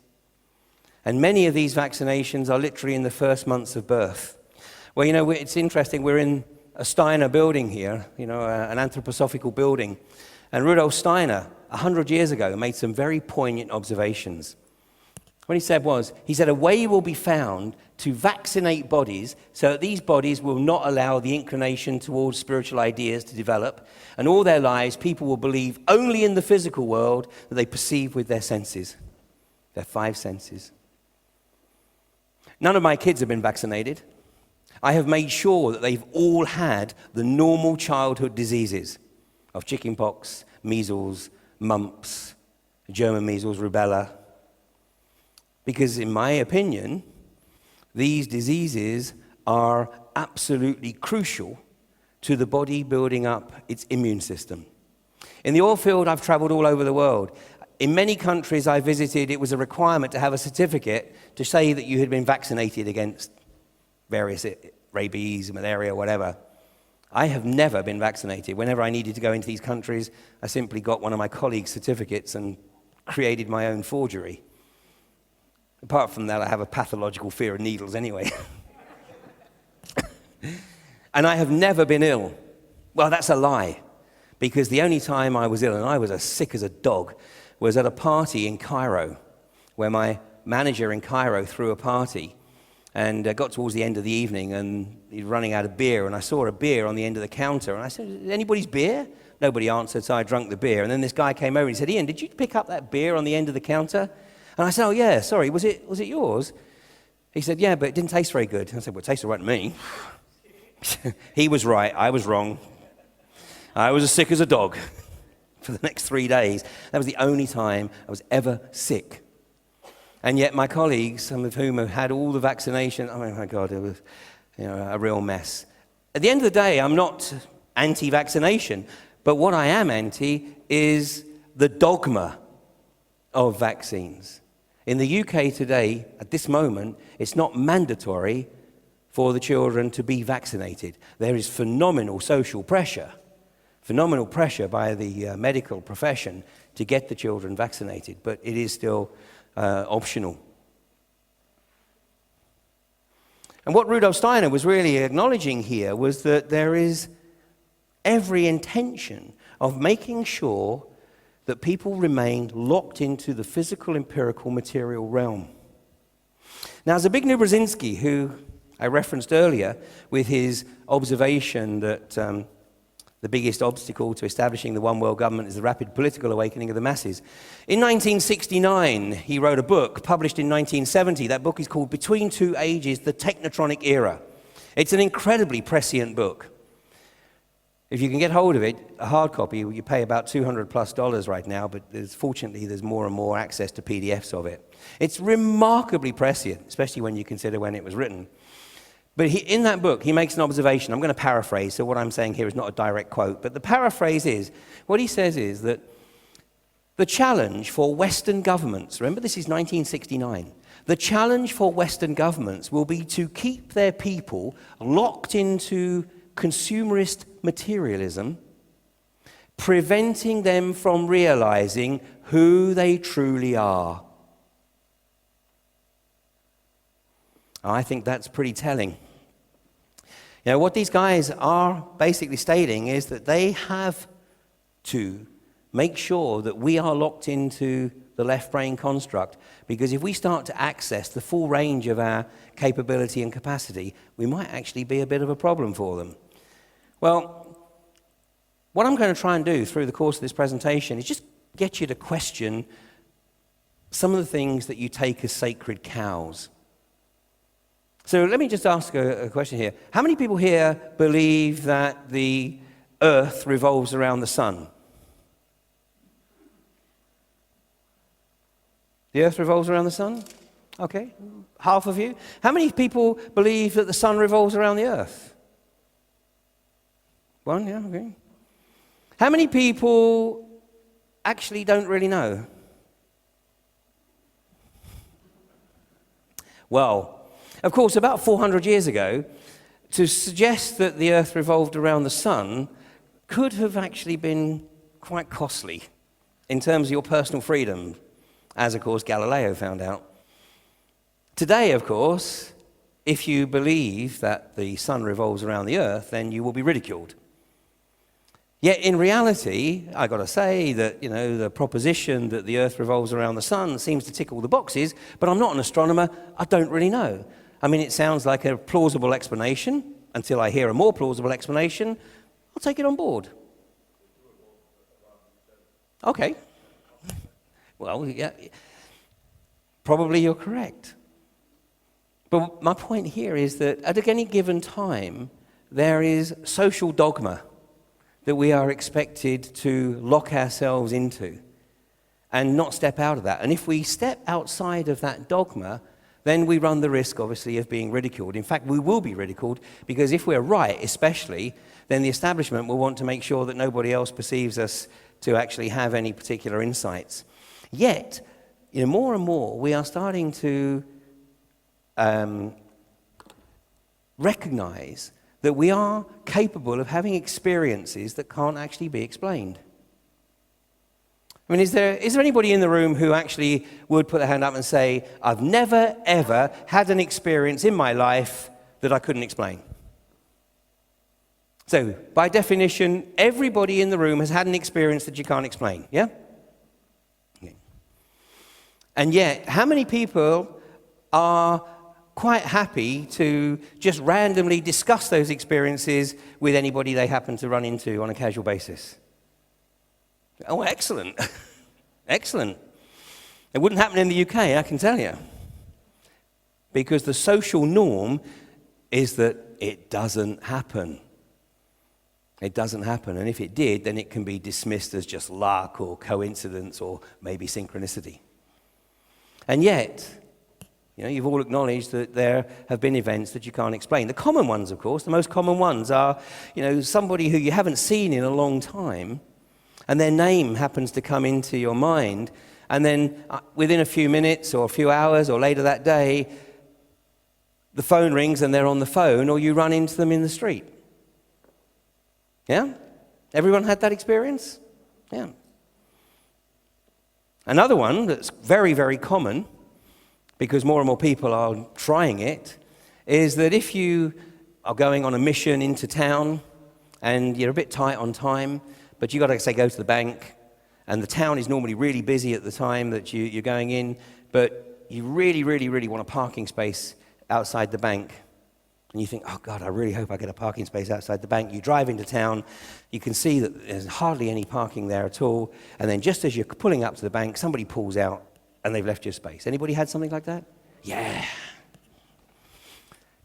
And many of these vaccinations are literally in the first months of birth. Well, you know, it's interesting. We're in a Steiner building here, you know, an anthroposophical building. And Rudolf Steiner, 100 years ago, made some very poignant observations. What he said was, a way will be found to vaccinate bodies so that these bodies will not allow the inclination towards spiritual ideas to develop, and all their lives people will believe only in the physical world that they perceive with their senses, their five senses. None of my kids have been vaccinated. I have made sure that they've all had the normal childhood diseases of chickenpox, measles, mumps, German measles, rubella. Because in my opinion, these diseases are absolutely crucial to the body building up its immune system. In the oil field, I've traveled all over the world. In many countries I visited, it was a requirement to have a certificate to say that you had been vaccinated against various rabies, malaria, whatever. I have never been vaccinated. Whenever I needed to go into these countries, I simply got one of my colleagues' certificates and created my own forgery. Apart from that, I have a pathological fear of needles anyway. And I have never been ill. Well, that's a lie. Because the only time I was ill, and I was as sick as a dog, was at a party in Cairo, where my manager in Cairo threw a party, and got towards the end of the evening, and he's running out of beer, and I saw a beer on the end of the counter, and I said, anybody's beer? Nobody answered, so I drank the beer, and then this guy came over and he said, Ian, did you pick up that beer on the end of the counter? And I said, oh yeah, sorry, was it yours? He said, yeah, but it didn't taste very good. I said, well, it tasted all right to me. He was right, I was wrong. I was as sick as a dog for the next 3 days. That was the only time I was ever sick. And yet my colleagues, some of whom have had all the vaccination, oh my God, it was a real mess. At the end of the day, I'm not anti-vaccination, but what I am anti is the dogma of vaccines. In the UK today, at this moment, it's not mandatory for the children to be vaccinated. There is phenomenal social pressure by the medical profession to get the children vaccinated, but it is still optional. And what Rudolf Steiner was really acknowledging here was that there is every intention of making sure that people remain locked into the physical, empirical, material realm. Now, Zbigniew Brzezinski, who I referenced earlier with his observation that the biggest obstacle to establishing the one world government is the rapid political awakening of the masses. In 1969, he wrote a book, published in 1970. That book is called Between Two Ages, The Technotronic Era. It's an incredibly prescient book. If you can get hold of it, a hard copy, you pay about $200+ right now, but fortunately there's more and more access to PDFs of it. It's remarkably prescient, especially when you consider when it was written. But in that book, he makes an observation. I'm going to paraphrase, so what I'm saying here is not a direct quote. But the paraphrase is, what he says is that the challenge for Western governments, remember this is 1969, the challenge for Western governments will be to keep their people locked into consumerist materialism, preventing them from realizing who they truly are. I think that's pretty telling. You know, what these guys are basically stating is that they have to make sure that we are locked into the left brain construct, because if we start to access the full range of our capability and capacity, we might actually be a bit of a problem for them. Well, what I'm going to try and do through the course of this presentation is just get you to question some of the things that you take as sacred cows. So let me just ask a question here. How many people here believe that the earth revolves around the sun? The earth revolves around the sun? Okay, half of you. How many people believe that the sun revolves around the earth? One, yeah, okay. How many people actually don't really know? Well, of course, about 400 years ago, to suggest that the earth revolved around the sun could have actually been quite costly in terms of your personal freedom, as, of course, Galileo found out. Today, of course, if you believe that the sun revolves around the earth, then you will be ridiculed. Yet in reality, I've got to say that, the proposition that the earth revolves around the sun seems to tick all the boxes, but I'm not an astronomer, I don't really know. I mean, it sounds like a plausible explanation. Until I hear a more plausible explanation, I'll take it on board. Okay. Well, yeah, probably you're correct. But my point here is that at any given time, there is social dogma that we are expected to lock ourselves into and not step out of that. And if we step outside of that dogma, then we run the risk, obviously, of being ridiculed. In fact, we will be ridiculed, because if we're right, especially, then the establishment will want to make sure that nobody else perceives us to actually have any particular insights. Yet, more and more, we are starting to recognize that we are capable of having experiences that can't actually be explained. I mean, is there anybody in the room who actually would put their hand up and say, I've never, ever had an experience in my life that I couldn't explain? So, by definition, everybody in the room has had an experience that you can't explain, yeah? Okay. And yet, how many people are quite happy to just randomly discuss those experiences with anybody they happen to run into on a casual basis? Oh, excellent. Excellent. It wouldn't happen in the UK, I can tell you. Because the social norm is that it doesn't happen. It doesn't happen. And if it did, then it can be dismissed as just luck or coincidence or maybe synchronicity. And yet, you've all acknowledged that there have been events that you can't explain. The common ones, of course, the most common ones are, somebody who you haven't seen in a long time, and their name happens to come into your mind, and then within a few minutes or a few hours or later that day, the phone rings and they're on the phone, or you run into them in the street. Yeah? Everyone had that experience? Yeah. Another one that's very, very common, because more and more people are trying it, is that if you are going on a mission into town and you're a bit tight on time, but you've got to, say, go to the bank, and the town is normally really busy at the time that you're going in, but you really, really, really want a parking space outside the bank. And you think, oh, God, I really hope I get a parking space outside the bank. You drive into town, you can see that there's hardly any parking there at all, and then just as you're pulling up to the bank, somebody pulls out, and they've left your space. Anybody had something like that? Yeah.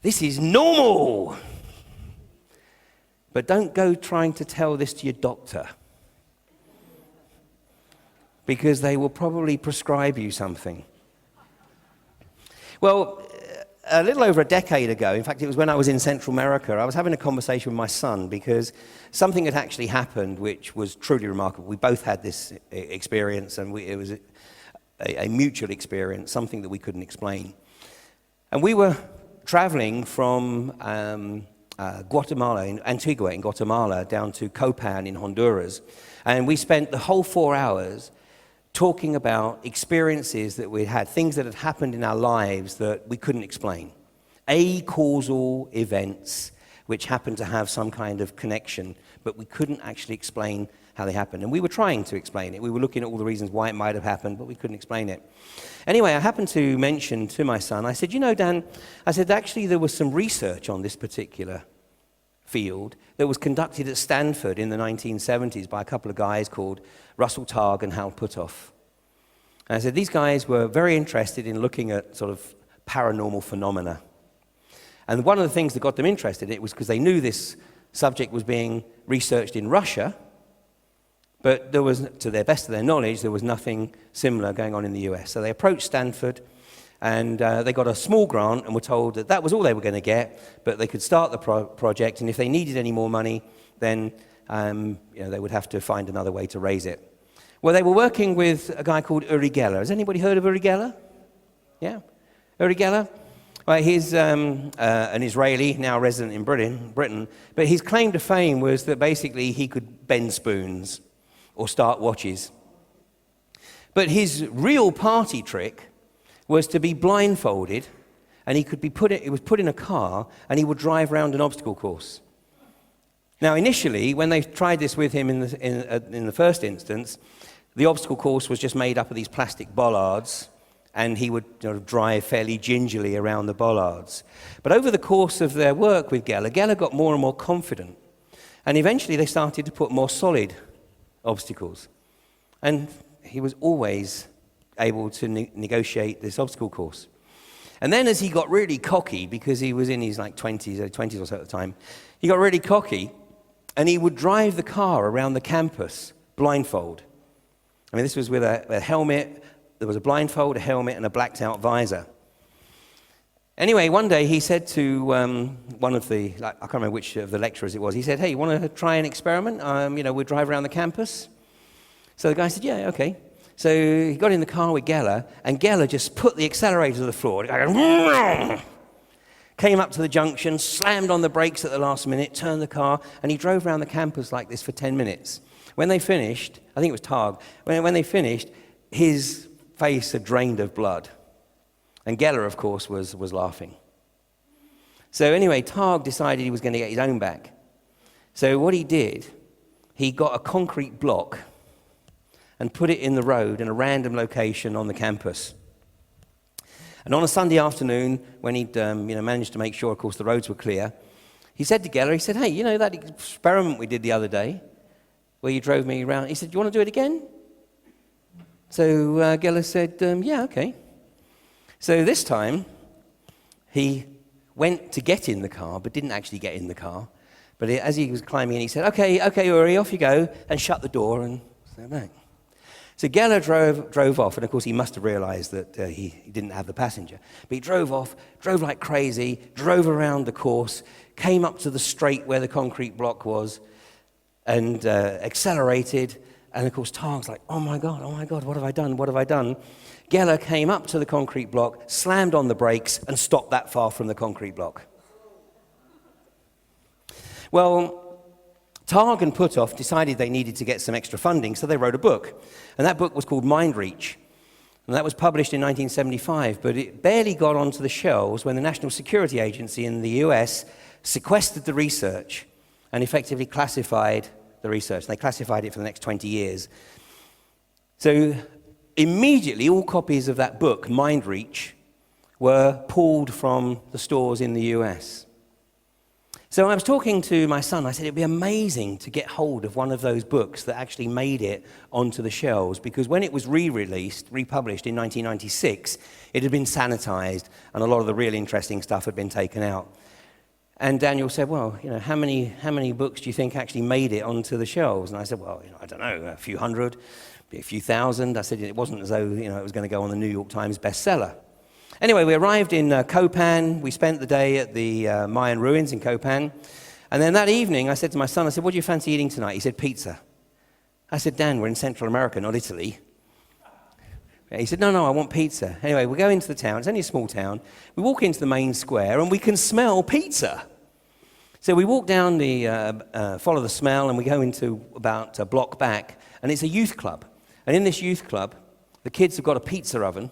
This is normal. But don't go trying to tell this to your doctor, because they will probably prescribe you something. Well, a little over a decade ago, in fact, it was when I was in Central America, I was having a conversation with my son because something had actually happened which was truly remarkable. We both had this experience, and it was a mutual experience, something that we couldn't explain. And we were traveling from Guatemala, in Antigua in Guatemala, down to Copan in Honduras. And we spent the whole 4 hours talking about experiences that we had, things that had happened in our lives that we couldn't explain. Acausal events which happened to have some kind of connection, but we couldn't actually explain how they happened. And we were trying to explain it. We were looking at all the reasons why it might have happened, but we couldn't explain it. Anyway, I happened to mention to my son, I said, Dan, I said, actually there was some research on this particular field that was conducted at Stanford in the 1970s by a couple of guys called Russell Targ and Hal Puthoff. And I said, these guys were very interested in looking at sort of paranormal phenomena. And one of the things that got them interested in it was because they knew this subject was being researched in Russia, but there was, to the best of their knowledge, there was nothing similar going on in the US. So they approached Stanford, and they got a small grant and were told that that was all they were going to get, but they could start the project, and if they needed any more money, then they would have to find another way to raise it. Well, they were working with a guy called Uri Geller. Has anybody heard of Uri Geller? Yeah? Uri Geller? Well, he's an Israeli, now resident in Britain, but his claim to fame was that basically he could bend spoons or start watches. But his real party trick was to be blindfolded, and he was put in a car, and he would drive around an obstacle course. Now, initially, when they tried this with him in the first instance, the obstacle course was just made up of these plastic bollards, and he would drive fairly gingerly around the bollards. But over the course of their work with Geller got more and more confident, and eventually they started to put more solid obstacles. And he was always able to negotiate this obstacle course. And then as he got really cocky, because he was in his like 20s or so at the time, he got really cocky, and he would drive the car around the campus blindfold. I mean, this was with a helmet. There was a blindfold, a helmet, and a blacked-out visor. Anyway, one day he said to one of the, I can't remember which of the lecturers it was, he said, hey, you want to try an experiment? We'll drive around the campus. So the guy said, yeah, okay. So he got in the car with Geller, and Geller just put the accelerator to the floor. Came up to the junction, slammed on the brakes at the last minute, turned the car, and he drove around the campus like this for 10 minutes. When they finished, I think it was Targ, when they finished, his face had drained of blood. And Geller, of course, was laughing. So anyway, Targ decided he was going to get his own back. So what he did, he got a concrete block and put it in the road in a random location on the campus. And on a Sunday afternoon, when he'd managed to make sure, of course, the roads were clear, he said to Geller, he said, hey, you know that experiment we did the other day where you drove me around? He said, do you want to do it again? So Geller said, yeah, okay. So this time, he went to get in the car, but didn't actually get in the car. But as he was climbing in, he said, okay, Uri, off you go, and shut the door and stay back. So Geller drove off, and of course he must have realized that he didn't have the passenger. But he drove off, drove like crazy, drove around the course, came up to the straight where the concrete block was, and accelerated. And of course Targ's like, oh my God, what have I done? Geller came up to the concrete block, slammed on the brakes, and stopped that far from the concrete block. Well, Targ and Puthoff decided they needed to get some extra funding, so they wrote a book. And that book was called Mind Reach. And that was published in 1975, but it barely got onto the shelves when the National Security Agency in the US sequestered the research and effectively classified the research. They classified it for the next 20 years. So immediately, all copies of that book, Mind Reach, were pulled from the stores in the US. So I was talking to my son. I said it'd be amazing to get hold of one of those books that actually made it onto the shelves, because when it was republished in 1996, it had been sanitized, and a lot of the real interesting stuff had been taken out. And Daniel said, well, how many books do you think actually made it onto the shelves? And I said, well, I don't know, a few hundred, a few thousand. I said it wasn't as though it was going to go on the New York Times bestseller. Anyway, we arrived in Copan. We spent the day at the Mayan ruins in Copan. And then that evening, I said to my son, what do you fancy eating tonight? He said, pizza. I said, Dan, we're in Central America, not Italy. He said, no, I want pizza. Anyway, we go into the town. It's only a small town. We walk into the main square, and we can smell pizza. So we walk down follow the smell, and we go into about a block back, and it's a youth club. And in this youth club, the kids have got a pizza oven,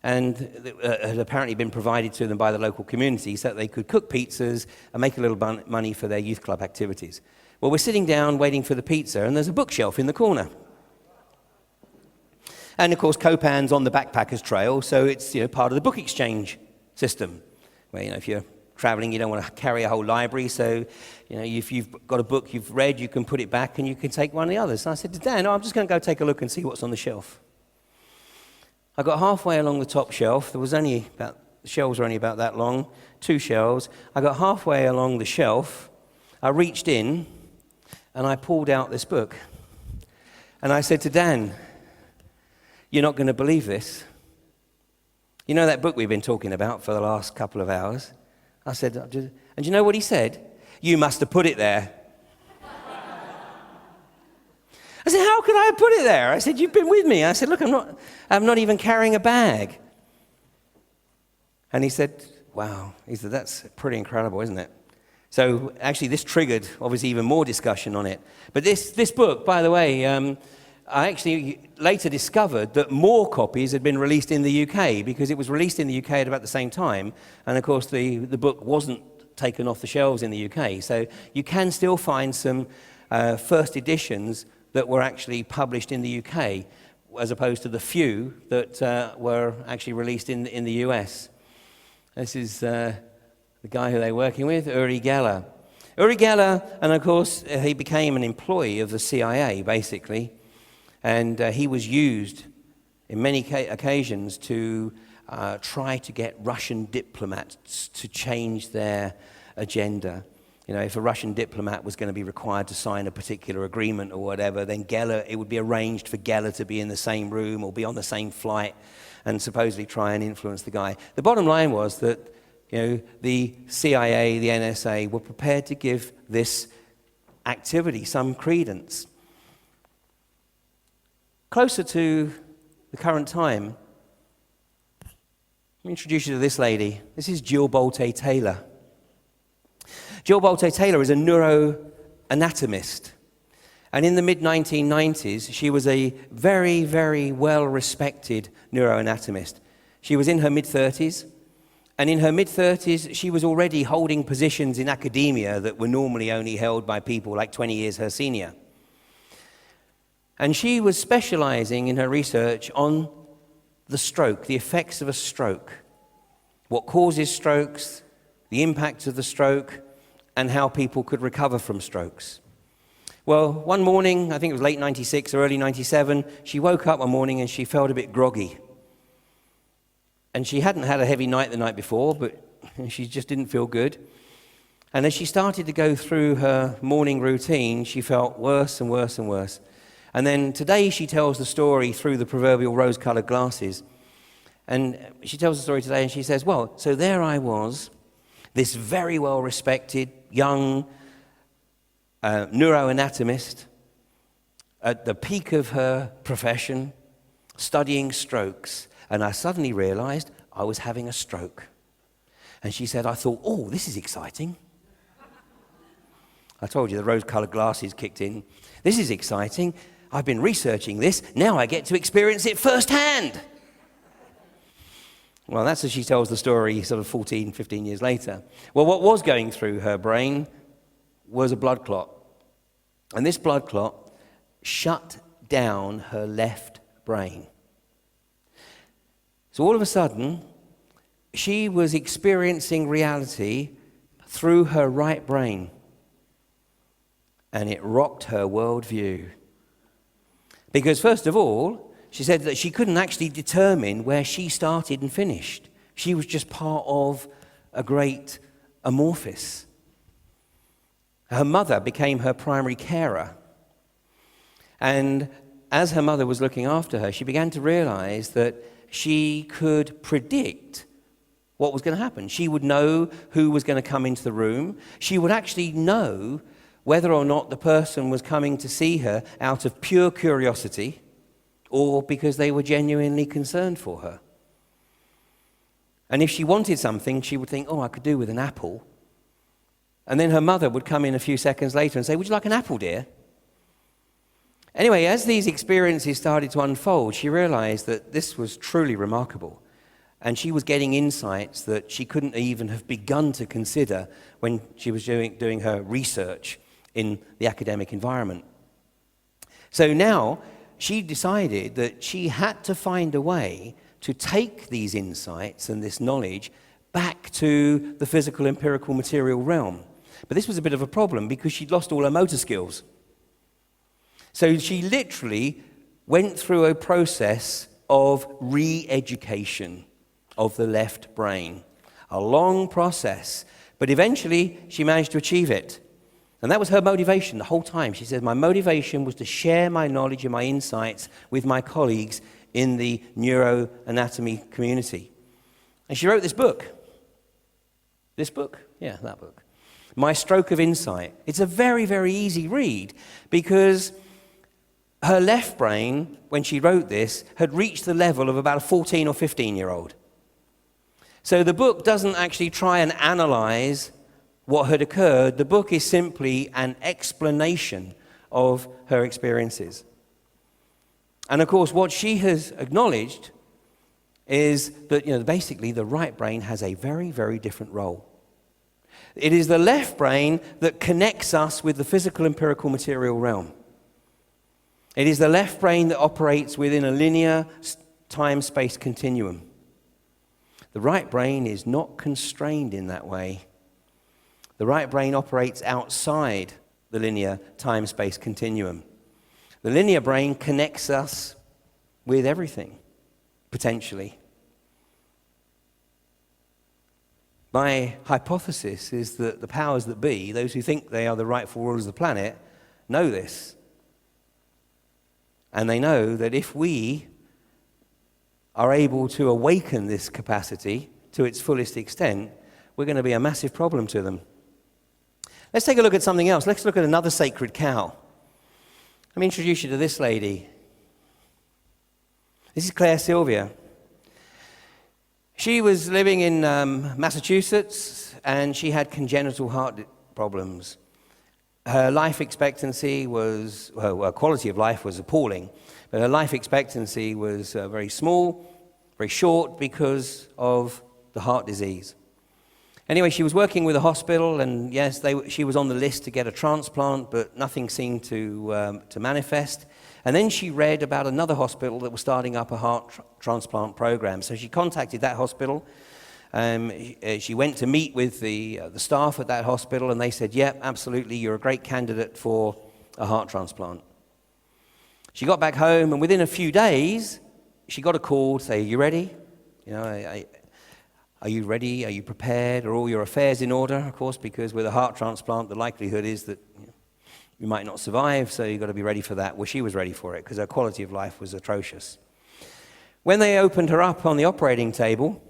and had apparently been provided to them by the local community so that they could cook pizzas and make a little money for their youth club activities. Well, we're sitting down waiting for the pizza, and there's a bookshelf in the corner. And of course, Copan's on the backpackers trail, so it's part of the book exchange system, where if you're traveling, you don't want to carry a whole library, so if you've got a book you've read, you can put it back and you can take one of the others. And I said to Dan, I'm just going to go take a look and see what's on the shelf. I got halfway along the top shelf. The shelves were only about that long, 2 shelves. I got halfway along the shelf. I reached in and I pulled out this book. And I said to Dan, you're not going to believe this. You know that book we've been talking about for the last couple of hours? I said, and you know what he said? You must have put it there. I said, how could I have put it there? I said, you've been with me. I said, look, I'm not even carrying a bag. And he said, wow. He said, that's pretty incredible, isn't it? So actually, this triggered, obviously, even more discussion on it. But this book, by the way, I actually later discovered that more copies had been released in the UK, because it was released in the UK at about the same time. And of course, the book wasn't taken off the shelves in the UK. So you can still find some first editions that were actually published in the UK, as opposed to the few that were actually released in the US. This is the guy who they're working with, Uri Geller. Uri Geller, and of course, he became an employee of the CIA, basically. And he was used in many occasions to try to get Russian diplomats to change their agenda. If a Russian diplomat was going to be required to sign a particular agreement or whatever, then it would be arranged for Geller to be in the same room or be on the same flight and supposedly try and influence the guy. The bottom line was that, the CIA, the NSA were prepared to give this activity some credence. Closer to the current time, let me introduce you to this lady. This is Jill Bolte Taylor. Jill Bolte Taylor is a neuroanatomist. And in the mid-1990s, she was a very, very well-respected neuroanatomist. She was in her mid-30s. And in her mid-30s, she was already holding positions in academia that were normally only held by people like 20 years her senior. And she was specializing in her research on the stroke, the effects of a stroke, what causes strokes, the impact of the stroke, and how people could recover from strokes. Well, one morning, I think it was late 96 or early 97, she woke up one morning and she felt a bit groggy. And she hadn't had a heavy night the night before, but she just didn't feel good. And as she started to go through her morning routine, she felt worse and worse and worse. And then today she tells the story through the proverbial rose-colored glasses. And she tells the story today and she says, well, so there I was, this very well-respected, young neuroanatomist at the peak of her profession, studying strokes, and I suddenly realized I was having a stroke. And she said, I thought, oh, this is exciting. I told you the rose-colored glasses kicked in. This is exciting. I've been researching this. Now I get to experience it firsthand. Well, that's as she tells the story sort of 14, 15 years later. Well, what was going through her brain was a blood clot. And this blood clot shut down her left brain. So all of a sudden, she was experiencing reality through her right brain. And it rocked her worldview. Because first of all, she said that she couldn't actually determine where she started and finished. She was just part of a great amorphous. Her mother became her primary carer. And as her mother was looking after her, she began to realize that she could predict what was going to happen. She would know who was going to come into the room. She would actually know whether or not the person was coming to see her out of pure curiosity or because they were genuinely concerned for her. And if she wanted something, she would think, oh, I could do with an apple. And then her mother would come in a few seconds later and say, would you like an apple, dear? Anyway, as these experiences started to unfold, she realized that this was truly remarkable. And she was getting insights that she couldn't even have begun to consider when she was doing her research in the academic environment. So now she decided that she had to find a way to take these insights and this knowledge back to the physical, empirical, material realm. But this was a bit of a problem because she'd lost all her motor skills. So she literally went through a process of re-education of the left brain. A long process, but eventually she managed to achieve it. And that was her motivation the whole time. She said, my motivation was to share my knowledge and my insights with my colleagues in the neuroanatomy community. And she wrote this book. This book? Yeah, that book. My Stroke of Insight. It's a very, very easy read because her left brain, when she wrote this, had reached the level of about a 14 or 15-year-old. So the book doesn't actually try and analyze what had occurred. The book is simply an explanation of her experiences. And of course, what she has acknowledged is that, basically the right brain has a very, very different role. It is the left brain that connects us with the physical, empirical, material realm. It is the left brain that operates within a linear time-space continuum. The right brain is not constrained in that way. The right brain operates outside the linear time-space continuum. The linear brain connects us with everything, potentially. My hypothesis is that the powers that be, those who think they are the rightful rulers of the planet, know this. And they know that if we are able to awaken this capacity to its fullest extent, we're going to be a massive problem to them. Let's take a look at something else. Let's look at another sacred cow. Let me introduce you to this lady. This is Claire Sylvia. She was living in Massachusetts, and she had congenital heart problems. Her life expectancy was, well, her quality of life was appalling, but her life expectancy was very small, very short because of the heart disease. Anyway, she was working with a hospital, and yes, she was on the list to get a transplant, but nothing seemed to manifest. And then she read about another hospital that was starting up a heart transplant program. So she contacted that hospital. She went to meet with the staff at that hospital, and they said, "Yep, absolutely, you're a great candidate for a heart transplant." She got back home, and within a few days, she got a call to say, "Are you ready? You know, are you ready? Are you prepared? Are all your affairs in order?" Of course, because with a heart transplant, the likelihood is that you might not survive, so you've got to be ready for that. Well, she was ready for it because her quality of life was atrocious. When they opened her up on the operating table,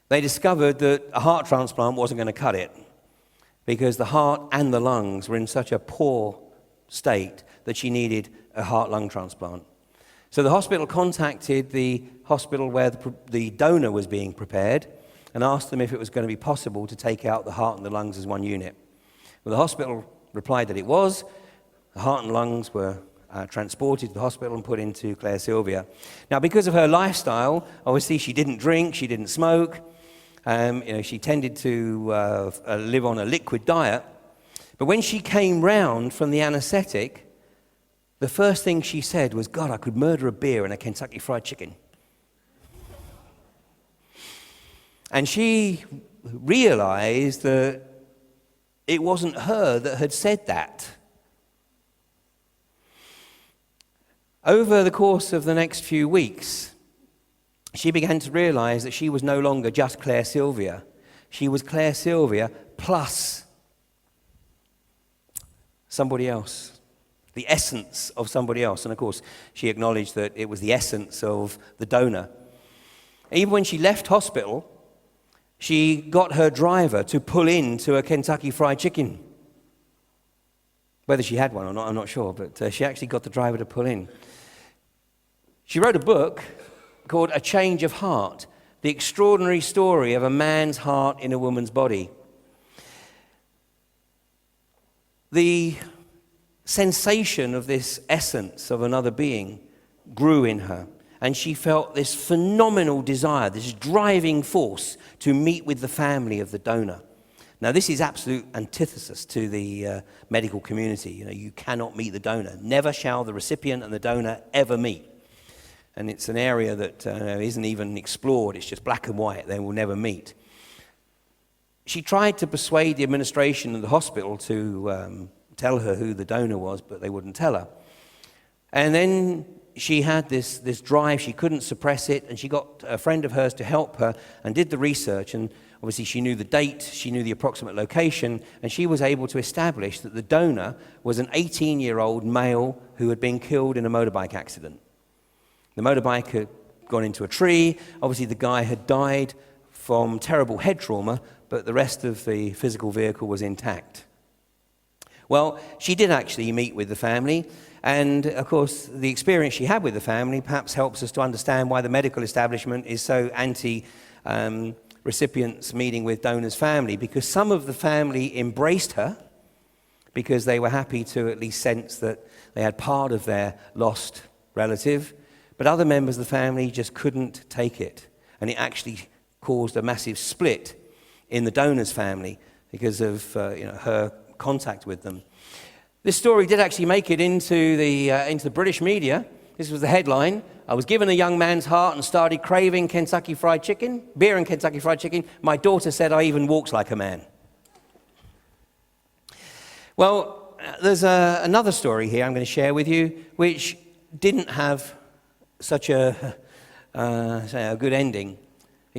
they discovered that a heart transplant wasn't going to cut it because the heart and the lungs were in such a poor state that she needed a heart-lung transplant. So the hospital contacted the hospital where the donor was being prepared and asked them if it was going to be possible to take out the heart and the lungs as one unit. Well, the hospital replied that it was. The heart and lungs were transported to the hospital and put into Claire Sylvia. Now, because of her lifestyle, obviously she didn't drink, she didn't smoke. She tended to live on a liquid diet. But when she came round from the anesthetic, the first thing she said was, "God, I could murder a beer and a Kentucky Fried Chicken." And she realized that it wasn't her that had said that. Over the course of the next few weeks, she began to realize that she was no longer just Claire Sylvia. She was Claire Sylvia plus somebody else, the essence of somebody else. And of course, she acknowledged that it was the essence of the donor. Even when she left hospital, she got her driver to pull into a Kentucky Fried Chicken. Whether she had one or not, I'm not sure, but she actually got the driver to pull in. She wrote a book called A Change of Heart, the extraordinary story of a man's heart in a woman's body. The sensation of this essence of another being grew in her, and she felt this phenomenal desire, this driving force to meet with the family of the donor. Now, this is absolute antithesis to the medical community. You cannot meet the donor. Never shall the recipient and the donor ever meet. And it's an area that isn't even explored. It's just black and white. They will never meet. She tried to persuade the administration of the hospital to tell her who the donor was, but they wouldn't tell her. And then she had this drive. She couldn't suppress it, and she got a friend of hers to help her and did the research. And obviously she knew the date, she knew the approximate location, and she was able to establish that the donor was an 18-year-old male who had been killed in a motorbike accident. The motorbike had gone into a tree. Obviously the guy had died from terrible head trauma, but the rest of the physical vehicle was intact. Well, she did actually meet with the family, and of course the experience she had with the family perhaps helps us to understand why the medical establishment is so anti-recipients meeting with donors' family, because some of the family embraced her because they were happy to at least sense that they had part of their lost relative, but other members of the family just couldn't take it, and it actually caused a massive split in the donor's family because of her contact with them. This story did actually make it into the British media. This was the headline: "I was given a young man's heart and started craving Kentucky Fried Chicken, beer and Kentucky Fried Chicken. My daughter said I even walked like a man." Well, there's another story here I'm going to share with you, which didn't have such a good ending.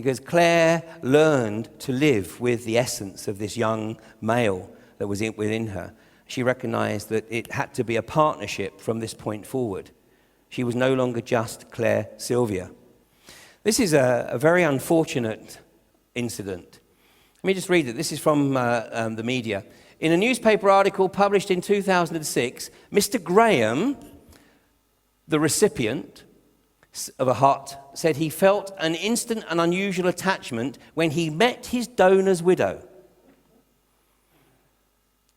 because Claire learned to live with the essence of this young male that was within her. She recognized that it had to be a partnership from this point forward. She was no longer just Claire Sylvia. This is a very unfortunate incident. Let me just read it. This is from the media. In a newspaper article published in 2006, Mr. Graham, the recipient of a heart, said he felt an instant and unusual attachment when he met his donor's widow.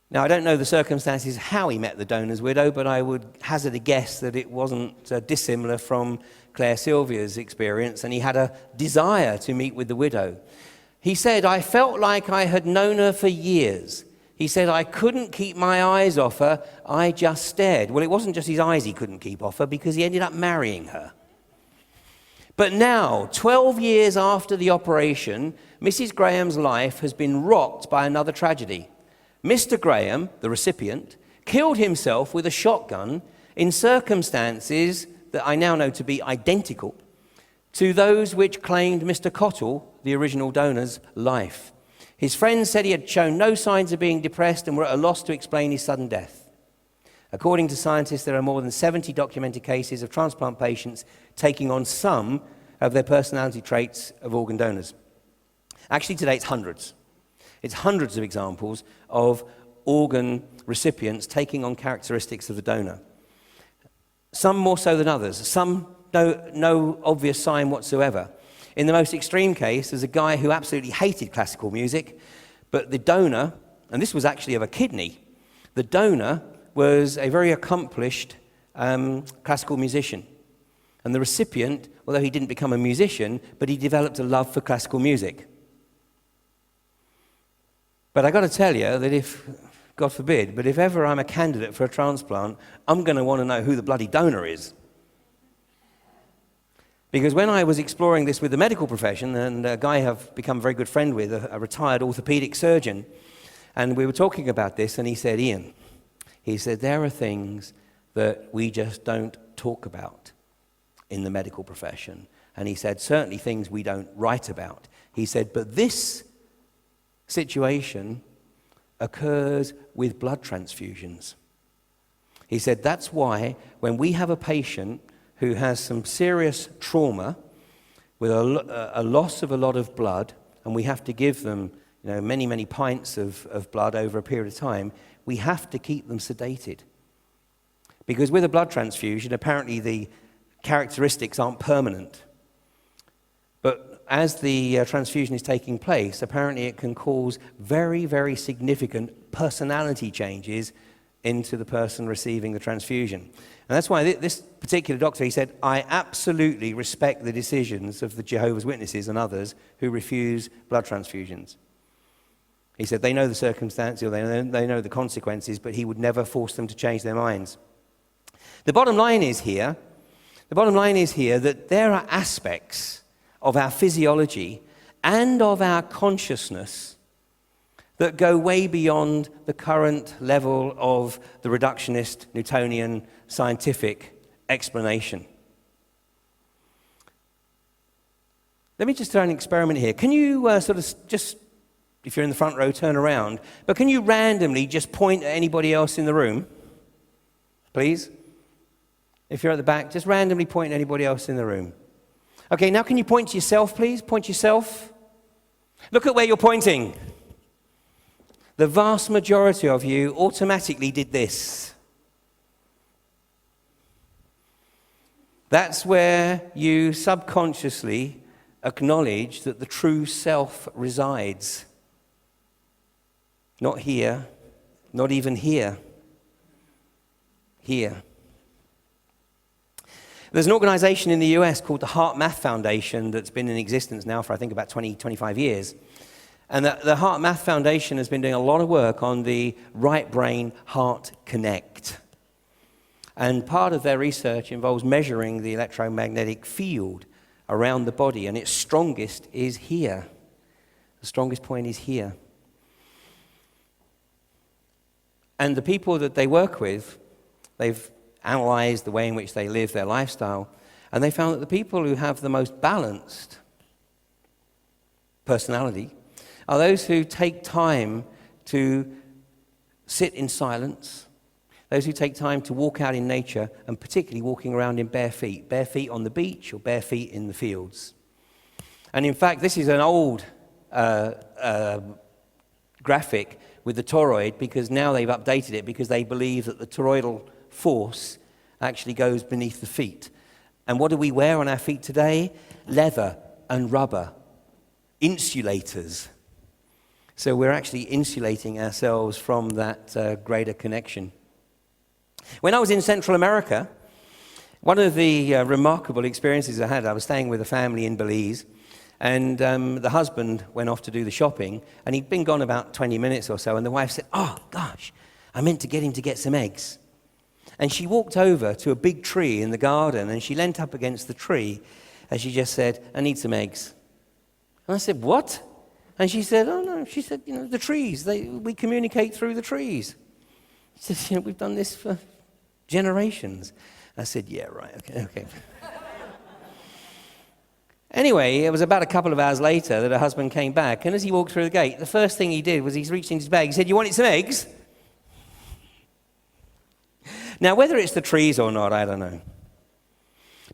Now, I don't know the circumstances how he met the donor's widow, but I would hazard a guess that it wasn't dissimilar from Claire Sylvia's experience, and he had a desire to meet with the widow. He said, I felt like I had known her for years. He said, I couldn't keep my eyes off her, I just stared. Well, it wasn't just his eyes he couldn't keep off her, because he ended up marrying her. But now, 12 years after the operation, Mrs. Graham's life has been rocked by another tragedy. Mr. Graham, the recipient, killed himself with a shotgun in circumstances that I now know to be identical to those which claimed Mr. Cottle, the original donor's, life. His friends said he had shown no signs of being depressed and were at a loss to explain his sudden death. According to scientists, there are more than 70 documented cases of transplant patients taking on some of their personality traits of organ donors. Actually, today it's hundreds. It's hundreds of examples of organ recipients taking on characteristics of the donor. Some more so than others. Some no obvious sign whatsoever. In the most extreme case, there's a guy who absolutely hated classical music, but the donor, and this was actually of a kidney, the donor was a very accomplished classical musician. And the recipient, although he didn't become a musician, but he developed a love for classical music. But I got to tell you that if, God forbid, but if ever I'm a candidate for a transplant, I'm going to want to know who the bloody donor is. Because when I was exploring this with the medical profession, and a guy I've become a very good friend with, a retired orthopedic surgeon, and we were talking about this, and he said, Ian, he said, there are things that we just don't talk about in the medical profession. And he said, certainly things we don't write about. He said, but this situation occurs with blood transfusions. He said, that's why when we have a patient who has some serious trauma with a loss of a lot of blood, and we have to give them many, many pints of blood over a period of time, we have to keep them sedated. Because with a blood transfusion, apparently the characteristics aren't permanent. But as the transfusion is taking place, apparently it can cause very, very significant personality changes into the person receiving the transfusion. And that's why this particular doctor, he said, I absolutely respect the decisions of the Jehovah's Witnesses and others who refuse blood transfusions. He said they know the circumstances, or they know the consequences, but he would never force them to change their minds. The bottom line is here that there are aspects of our physiology and of our consciousness that go way beyond the current level of the reductionist Newtonian scientific explanation. Let me just try an experiment here. Can you sort of just, if you're in the front row, turn around, but can you randomly just point at anybody else in the room? Please? If you're at the back, just randomly point at anybody else in the room. Okay, now can you point to yourself, please? Point to yourself. Look at where you're pointing. The vast majority of you automatically did this. That's where you subconsciously acknowledge that the true self resides. Not here, not even here. Here. There's an organization in the US called the Heart Math Foundation that's been in existence now for, I think, about 20, 25 years. And the Heart Math Foundation has been doing a lot of work on the right brain heart connect. And part of their research involves measuring the electromagnetic field around the body, and its strongest is here. The strongest point is here. And the people that they work with, they've analyzed the way in which they live their lifestyle, and they found that the people who have the most balanced personality are those who take time to sit in silence, those who take time to walk out in nature, and particularly walking around in bare feet on the beach or bare feet in the fields. And in fact, this is an old graphic with the toroid, because now they've updated it because they believe that the toroidal force actually goes beneath the feet. And what do we wear on our feet today? Leather and rubber, insulators. So we're actually insulating ourselves from that greater connection. When I was in Central America, one of the remarkable experiences I had, I was staying with a family in Belize, and the husband went off to do the shopping, and he'd been gone about 20 minutes or so, and the wife said, "Oh, gosh, I meant to get him to get some eggs." And she walked over to a big tree in the garden, and she leant up against the tree, and she just said, "I need some eggs." And I said, "What?" And she said, "Oh, no." She said, "The trees, we communicate through the trees." She said, "We've done this for generations." I said, "Yeah, right, okay." Anyway, it was about a couple of hours later that her husband came back, and as he walked through the gate, the first thing he did was he reached into his bag. He said, "You wanted some eggs?" Now, whether it's the trees or not, I don't know.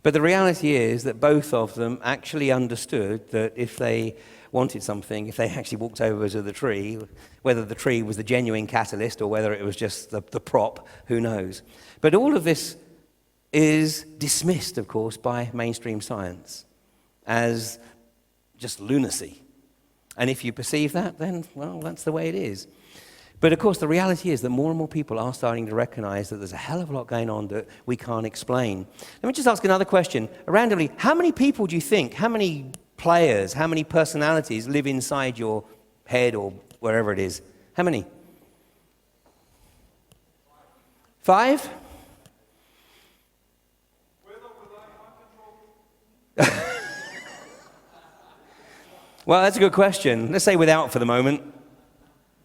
But the reality is that both of them actually understood that if they wanted something, if they actually walked over to the tree, whether the tree was the genuine catalyst or whether it was just the prop, who knows. But all of this is dismissed, of course, by mainstream science as just lunacy. And if you perceive that, then, well, that's the way it is. But of course, the reality is that more and more people are starting to recognize that there's a hell of a lot going on that we can't explain. Let me just ask another question. Randomly, how many people do you think, how many players, how many personalities live inside your head or wherever it is? How many? 5? Well, that's a good question. Let's say without for the moment.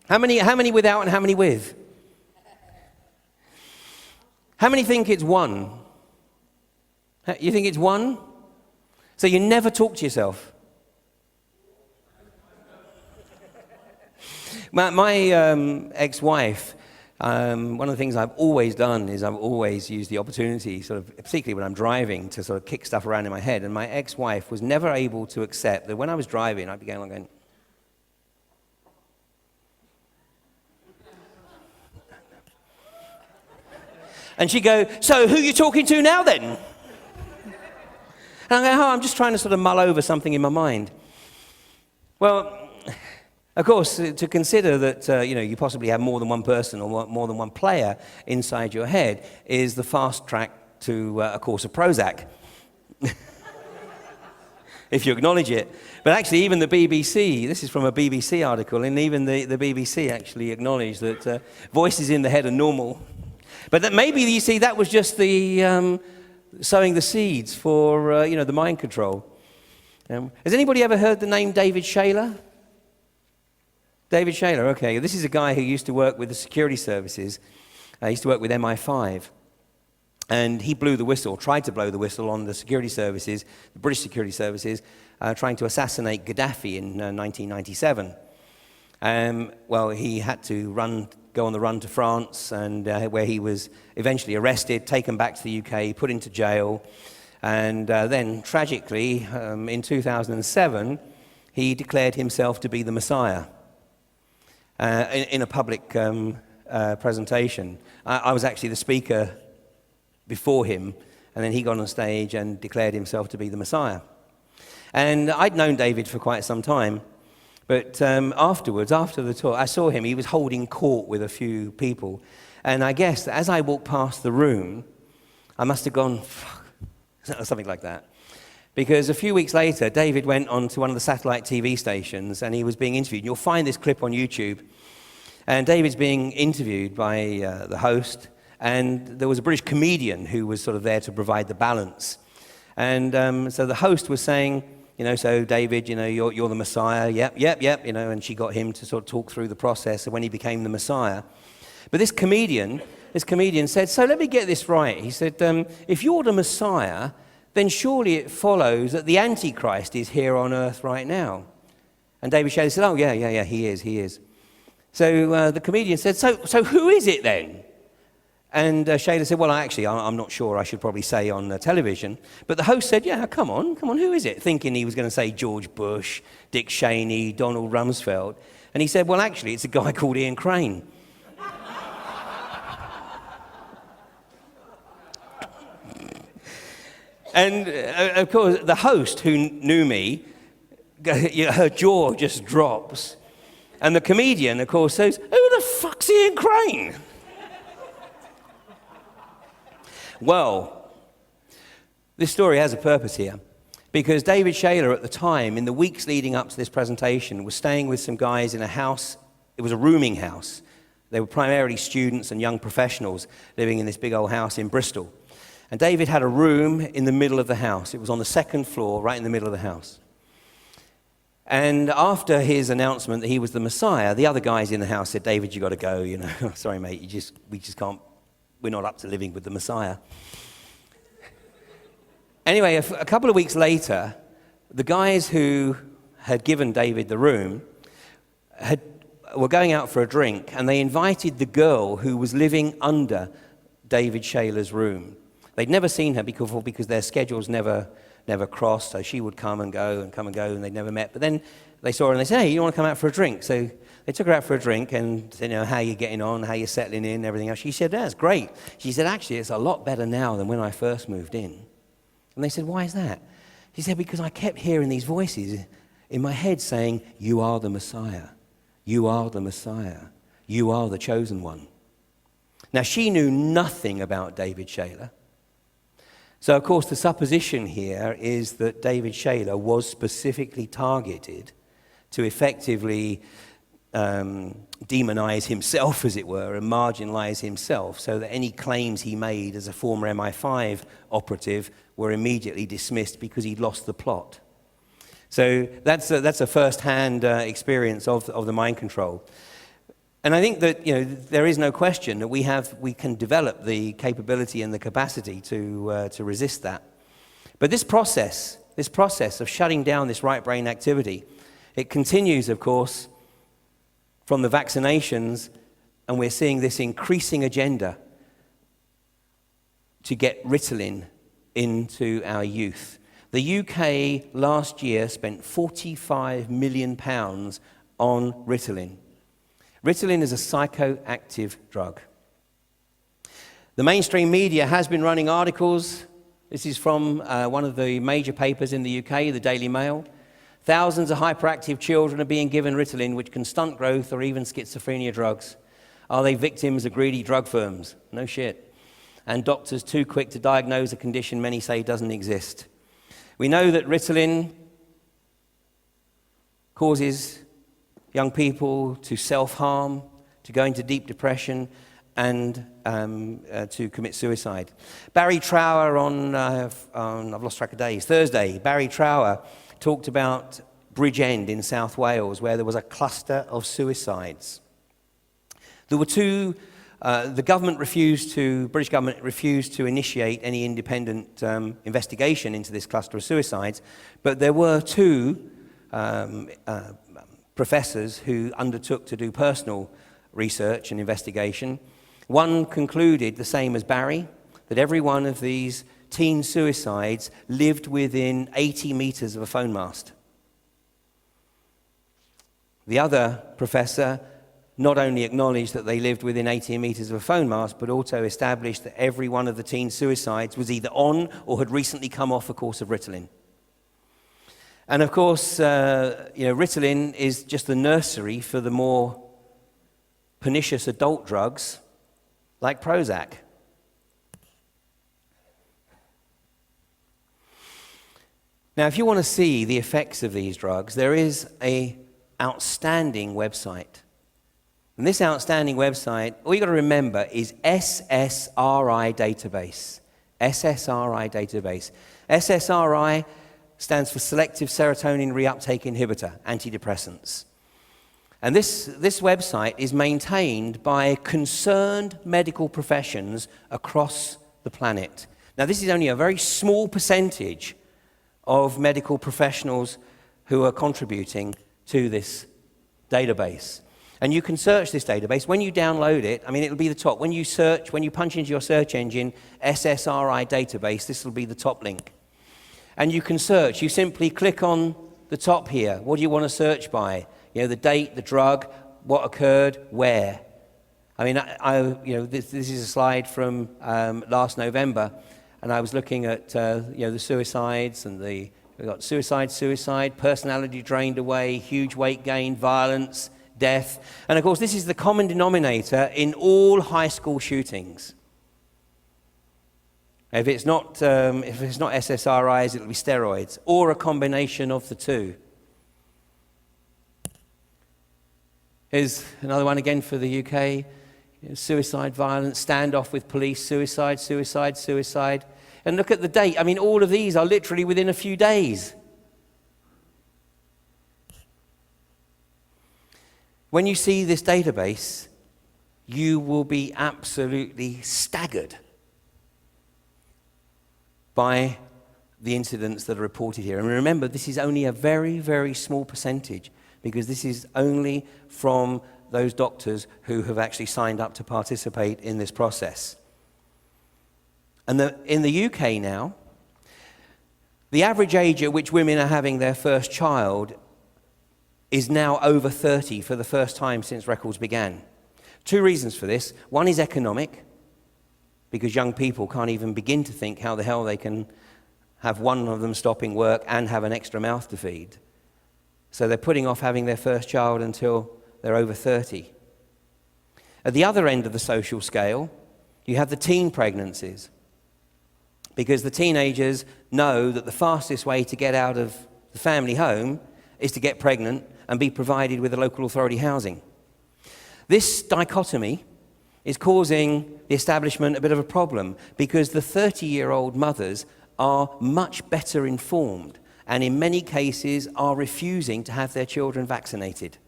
How many without and how many with? How many think it's one? You think it's one? So you never talk to yourself? My ex-wife, one of the things I've always done is I've always used the opportunity, sort of, particularly when I'm driving, to sort of kick stuff around in my head. And my ex-wife was never able to accept that when I was driving, I'd be going along going, and she'd go, "So who are you talking to now then?" And I go, "Oh, I'm just trying to sort of mull over something in my mind." Well, of course, to consider that you possibly have more than one person or more than one player inside your head is the fast track to a course of Prozac, if you acknowledge it. But actually, even the BBC, this is from a BBC article, and even the BBC actually acknowledged that voices in the head are normal. But that maybe, you see, that was just the sowing the seeds for, the mind control. Has anybody ever heard the name David Shayler? David Shayler, okay. This is a guy who used to work with the security services. He used to work with MI5. And he blew the whistle, tried to blow the whistle on the security services, the British security services, trying to assassinate Gaddafi in 1997. Well, he had to go on the run to France, and where he was eventually arrested, taken back to the UK, put into jail, and then, tragically, in 2007, he declared himself to be the Messiah in a public presentation. I was actually the speaker before him, and then he got on stage and declared himself to be the Messiah. And I'd known David for quite some time. But afterwards, after the talk, I saw him. He was holding court with a few people. And I guess as I walked past the room, I must have gone, fuck, something like that. Because a few weeks later, David went on to one of the satellite TV stations, and he was being interviewed. You'll find this clip on YouTube. And David's being interviewed by the host, and there was a British comedian who was sort of there to provide the balance. And so the host was saying, so David, you're the Messiah. Yep, and she got him to sort of talk through the process of when he became the Messiah. But this comedian said, "So let me get this right." He said, "If you're the Messiah, then surely it follows that the Antichrist is here on earth right now." And David Shayler said, oh, yeah, he is. So the comedian said, so who is it then? And Shayler said, well, I'm not sure, I should probably say on television. But the host said, yeah, come on, who is it? Thinking he was going to say George Bush, Dick Cheney, Donald Rumsfeld. And he said, well, actually, it's a guy called Ian Crane. And, of course, the host, who knew me, her jaw just drops. And the comedian, of course, says, who the fuck's Ian Crane? Well, this story has a purpose here, because David Shayler at the time, in the weeks leading up to this presentation, was staying with some guys in a house. It was a rooming house. They were primarily students and young professionals living in this big old house in Bristol. And David had a room in the middle of the house. It was on the second floor, right in the middle of the house. And after his announcement that he was the Messiah, the other guys in the house said, David, you got to go, you know. Sorry, mate, we just can't, we're not up to living with the Messiah. Anyway, a couple of weeks later, the guys who had given David the room were going out for a drink, and they invited the girl who was living under David Shayler's room. They'd never seen her because their schedules never crossed, so she would come and go, and they'd never met. But then they saw her and they said, hey, you want to come out for a drink? So they took her out for a drink and said, you know, how are you getting on, how are you settling in, everything else. She said, that's great. She said, actually, it's a lot better now than when I first moved in. And they said, why is that? She said, because I kept hearing these voices in my head saying, you are the Messiah, you are the Messiah, you are the chosen one. Now, she knew nothing about David Shayler. So, of course, the supposition here is that David Shayler was specifically targeted to effectively demonize himself, as it were, and marginalize himself, so that any claims he made as a former MI5 operative were immediately dismissed because he'd lost the plot. So that's a first-hand experience of the mind control. And I think that, you know, there is no question that we can develop the capability and the capacity to resist that. But this process of shutting down this right brain activity, it continues, of course, from the vaccinations, and we're seeing this increasing agenda to get Ritalin into our youth. The UK last year spent £45 million on Ritalin. Ritalin is a psychoactive drug. The mainstream media has been running articles. This is from one of the major papers in the UK, the Daily Mail. Thousands of hyperactive children are being given Ritalin, which can stunt growth or even schizophrenia drugs. Are they victims of greedy drug firms? No shit. And doctors too quick to diagnose a condition many say doesn't exist. We know that Ritalin causes young people to self-harm, to go into deep depression, and to commit suicide. Barry Trower on I've lost track of days, Thursday, Barry Trower talked about Bridgend in South Wales, where there was a cluster of suicides. There were two, the British government refused to initiate any independent investigation into this cluster of suicides, but there were two professors who undertook to do personal research and investigation. One concluded the same as Barry, that every one of these teen suicides lived within 80 meters of a phone mast. The other professor not only acknowledged that they lived within 80 meters of a phone mast, but also established that every one of the teen suicides was either on or had recently come off a course of Ritalin. And of course, Ritalin is just the nursery for the more pernicious adult drugs like Prozac. Now, if you want to see the effects of these drugs, there is an outstanding website. And this outstanding website, all you've got to remember is SSRI database. SSRI database. SSRI stands for Selective Serotonin Reuptake Inhibitor, antidepressants. And this website is maintained by concerned medical professions across the planet. Now, this is only a very small percentage of medical professionals who are contributing to this database. And you can search this database. When you download it, I mean, it'll be the top. When you punch into your search engine, SSRI database, this will be the top link. And you can search. You simply click on the top here. What do you want to search by? The date, the drug, what occurred, where. I mean, this is a slide from last November, and I was looking at, the suicides, and we've got suicide, personality drained away, huge weight gain, violence, death. And of course, this is the common denominator in all high school shootings. If it's not SSRIs, it'll be steroids, or a combination of the two. Here's another one again for the UK. Suicide, violence, standoff with police, suicide. And look at the date. I mean, all of these are literally within a few days. When you see this database, you will be absolutely staggered by the incidents that are reported here. And remember, this is only a very, very small percentage, because this is only from those doctors who have actually signed up to participate in this process. And in the UK now, the average age at which women are having their first child is now over 30 for the first time since records began. Two reasons for this. One is economic, because young people can't even begin to think how the hell they can have one of them stopping work and have an extra mouth to feed. So they're putting off having their first child until they're over 30. At the other end of the social scale, you have the teen pregnancies, because the teenagers know that the fastest way to get out of the family home is to get pregnant and be provided with a local authority housing. This dichotomy is causing the establishment a bit of a problem, because the 30-year-old mothers are much better informed and in many cases are refusing to have their children vaccinated.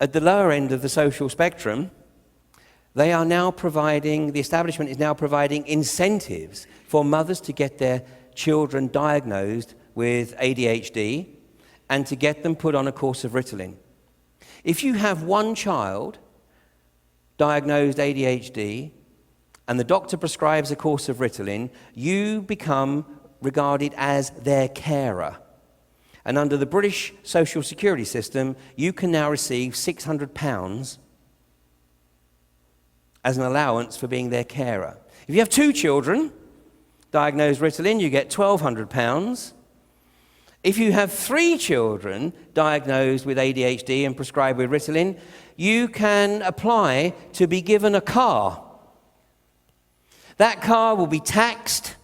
At the lower end of the social spectrum, the establishment is now providing incentives for mothers to get their children diagnosed with ADHD and to get them put on a course of Ritalin. If you have one child diagnosed ADHD and the doctor prescribes a course of Ritalin, you become regarded as their carer. And under the British social security system, you can now receive £600 as an allowance for being their carer. If you have two children diagnosed Ritalin, you get £1,200. If you have 3 children diagnosed with ADHD and prescribed with Ritalin, you can apply to be given a car. That car will be taxed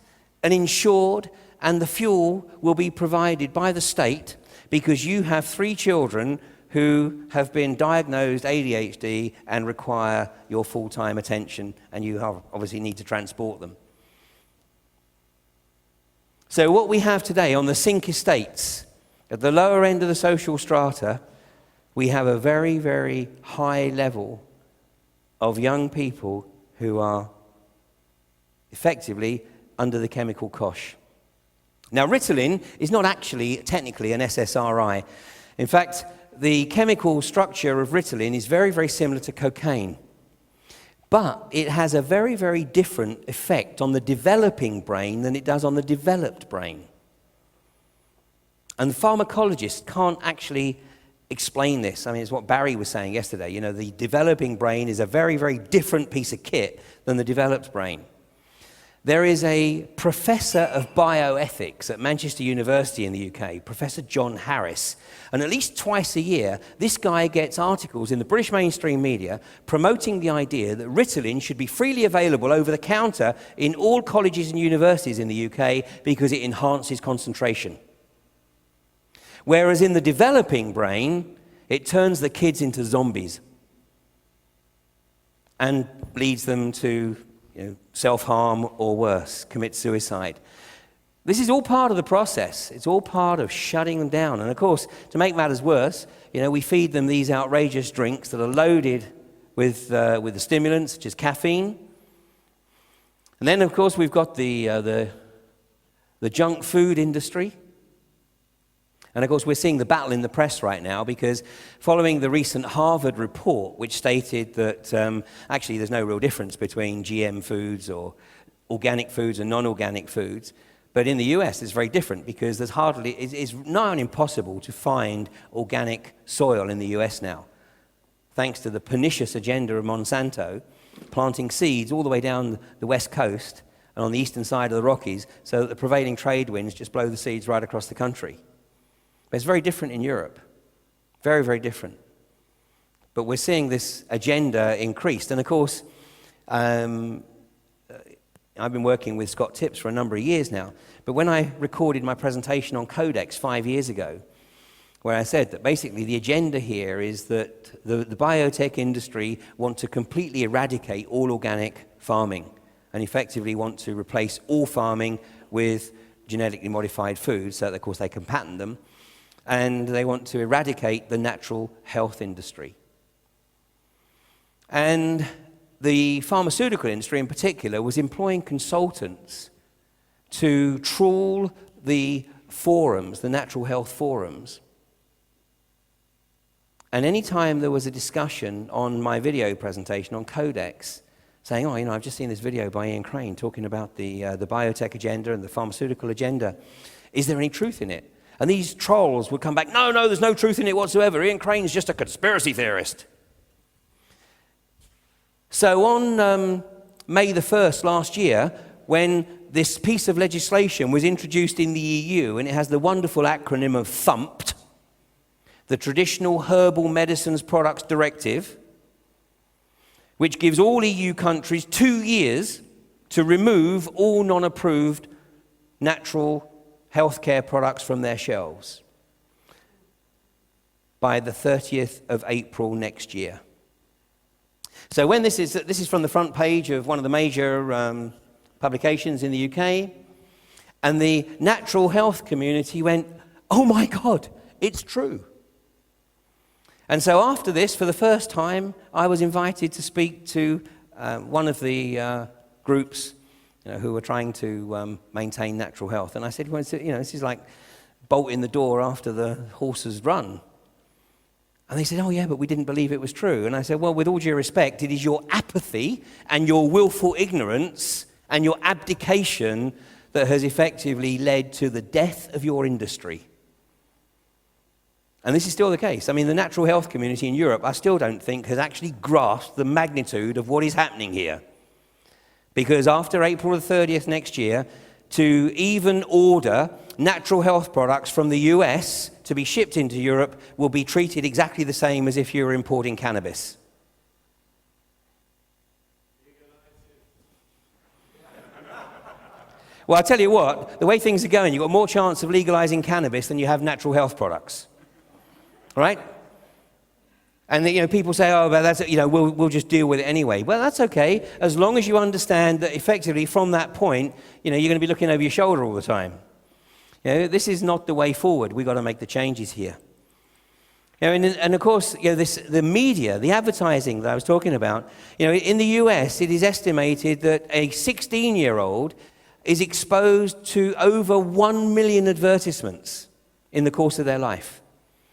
and insured, and the fuel will be provided by the state, because you have 3 children who have been diagnosed ADHD and require your full-time attention, and you obviously need to transport them. So what we have today on the Sink Estates, at the lower end of the social strata, we have a very, very high level of young people who are effectively under the chemical cosh. Now, Ritalin is not actually technically an SSRI. In fact, the chemical structure of Ritalin is very, very similar to cocaine. But it has a very, very different effect on the developing brain than it does on the developed brain. And pharmacologists can't actually explain this. I mean, it's what Barry was saying yesterday. The developing brain is a very, very different piece of kit than the developed brain. There is a professor of bioethics at Manchester University in the UK, Professor John Harris, and at least twice a year, this guy gets articles in the British mainstream media promoting the idea that Ritalin should be freely available over the counter in all colleges and universities in the UK because it enhances concentration. Whereas in the developing brain, it turns the kids into zombies and leads them to self-harm or worse, commit suicide. This is all part of the process. It's all part of shutting them down. And of course, to make matters worse, we feed them these outrageous drinks that are loaded with the stimulants, such as caffeine. And then, of course, we've got the junk food industry. And of course, we're seeing the battle in the press right now because following the recent Harvard report, which stated that actually there's no real difference between GM foods or organic foods and non-organic foods, but in the US it's very different because it's nigh on impossible to find organic soil in the US now, thanks to the pernicious agenda of Monsanto, planting seeds all the way down the west coast and on the eastern side of the Rockies so that the prevailing trade winds just blow the seeds right across the country. But it's very different in Europe. Very, very different. But we're seeing this agenda increased. And of course, I've been working with Scott Tips for a number of years now. But when I recorded my presentation on Codex 5 years ago, where I said that basically the agenda here is that the biotech industry want to completely eradicate all organic farming and effectively want to replace all farming with genetically modified foods so that, of course, they can patent them. And they want to eradicate the natural health industry. And the pharmaceutical industry in particular was employing consultants to trawl the forums, the natural health forums. And any time there was a discussion on my video presentation on Codex, saying, oh, I've just seen this video by Ian Crane talking about the biotech agenda and the pharmaceutical agenda. Is there any truth in it? And these trolls would come back, no, there's no truth in it whatsoever. Ian Crane's just a conspiracy theorist. So on May the 1st last year, when this piece of legislation was introduced in the EU, and it has the wonderful acronym of THUMPed, the Traditional Herbal Medicines Products Directive, which gives all EU countries 2 years to remove all non-approved natural healthcare products from their shelves by the 30th of April next year. So when this is from the front page of one of the major publications in the UK, and the natural health community went, oh my God, it's true. And so after this, for the first time, I was invited to speak to one of the groups who were trying to maintain natural health. And I said, well, this is like bolting the door after the horse has run. And they said, oh yeah, but we didn't believe it was true. And I said, well, with all due respect, it is your apathy and your willful ignorance and your abdication that has effectively led to the death of your industry. And this is still the case. I mean, the natural health community in Europe, I still don't think, has actually grasped the magnitude of what is happening here. Because after April the 30th next year, to even order natural health products from the US to be shipped into Europe will be treated exactly the same as if you were importing cannabis. Well, I'll tell you what, the way things are going, you've got more chance of legalizing cannabis than you have natural health products. Right? And people say, oh, but that's, we'll just deal with it anyway. Well, that's okay, as long as you understand that effectively from that point, you're going to be looking over your shoulder all the time. This is not the way forward. We've got to make the changes here. And of course, the media, the advertising that I was talking about, in the US, it is estimated that a 16-year-old is exposed to over 1 million advertisements in the course of their life.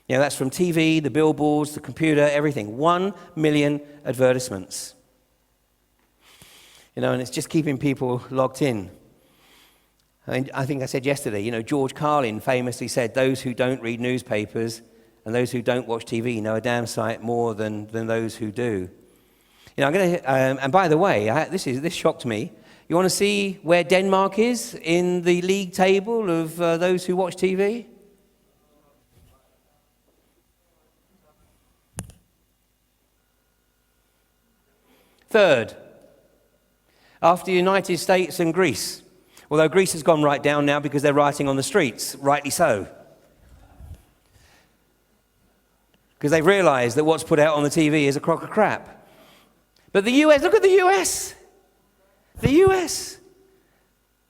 That's from TV, the billboards, the computer, everything. 1 million advertisements. And it's just keeping people locked in. I think I said yesterday, George Carlin famously said, those who don't read newspapers and those who don't watch TV know a damn sight more than those who do. I'm going to, and by the way, this shocked me. You want to see where Denmark is in the league table of those who watch TV? Third, after the United States and Greece. Although Greece has gone right down now because they're rioting on the streets, rightly so. Because they've realized that what's put out on the TV is a crock of crap. But the US, look at the US. The US.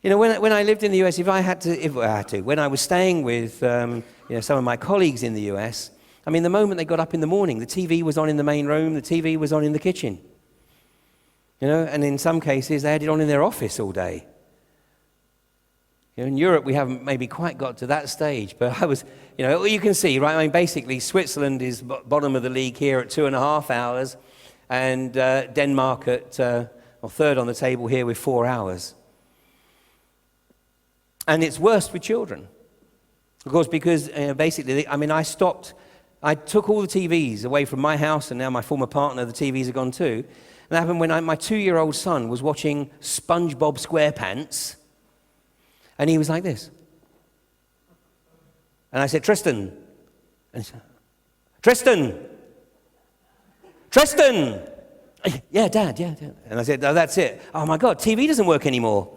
When I lived in the US, when I was staying with some of my colleagues in the US, the moment they got up in the morning, the TV was on in the main room, the TV was on in the kitchen. And in some cases, they had it on in their office all day. In Europe, we haven't maybe quite got to that stage, but I was, you can see, right? I mean, basically, Switzerland is bottom of the league here at 2.5 hours, and Denmark at, third on the table here with 4 hours. And it's worse with children. Of course, because basically, I took all the TVs away from my house, and now my former partner, the TVs are gone too. And that happened when my 2-year-old son was watching SpongeBob SquarePants, and he was like this. And I said, Tristan. And he said, Tristan! Tristan! Yeah, Dad, yeah, Dad. And I said, oh, that's it. Oh, my God, TV doesn't work anymore.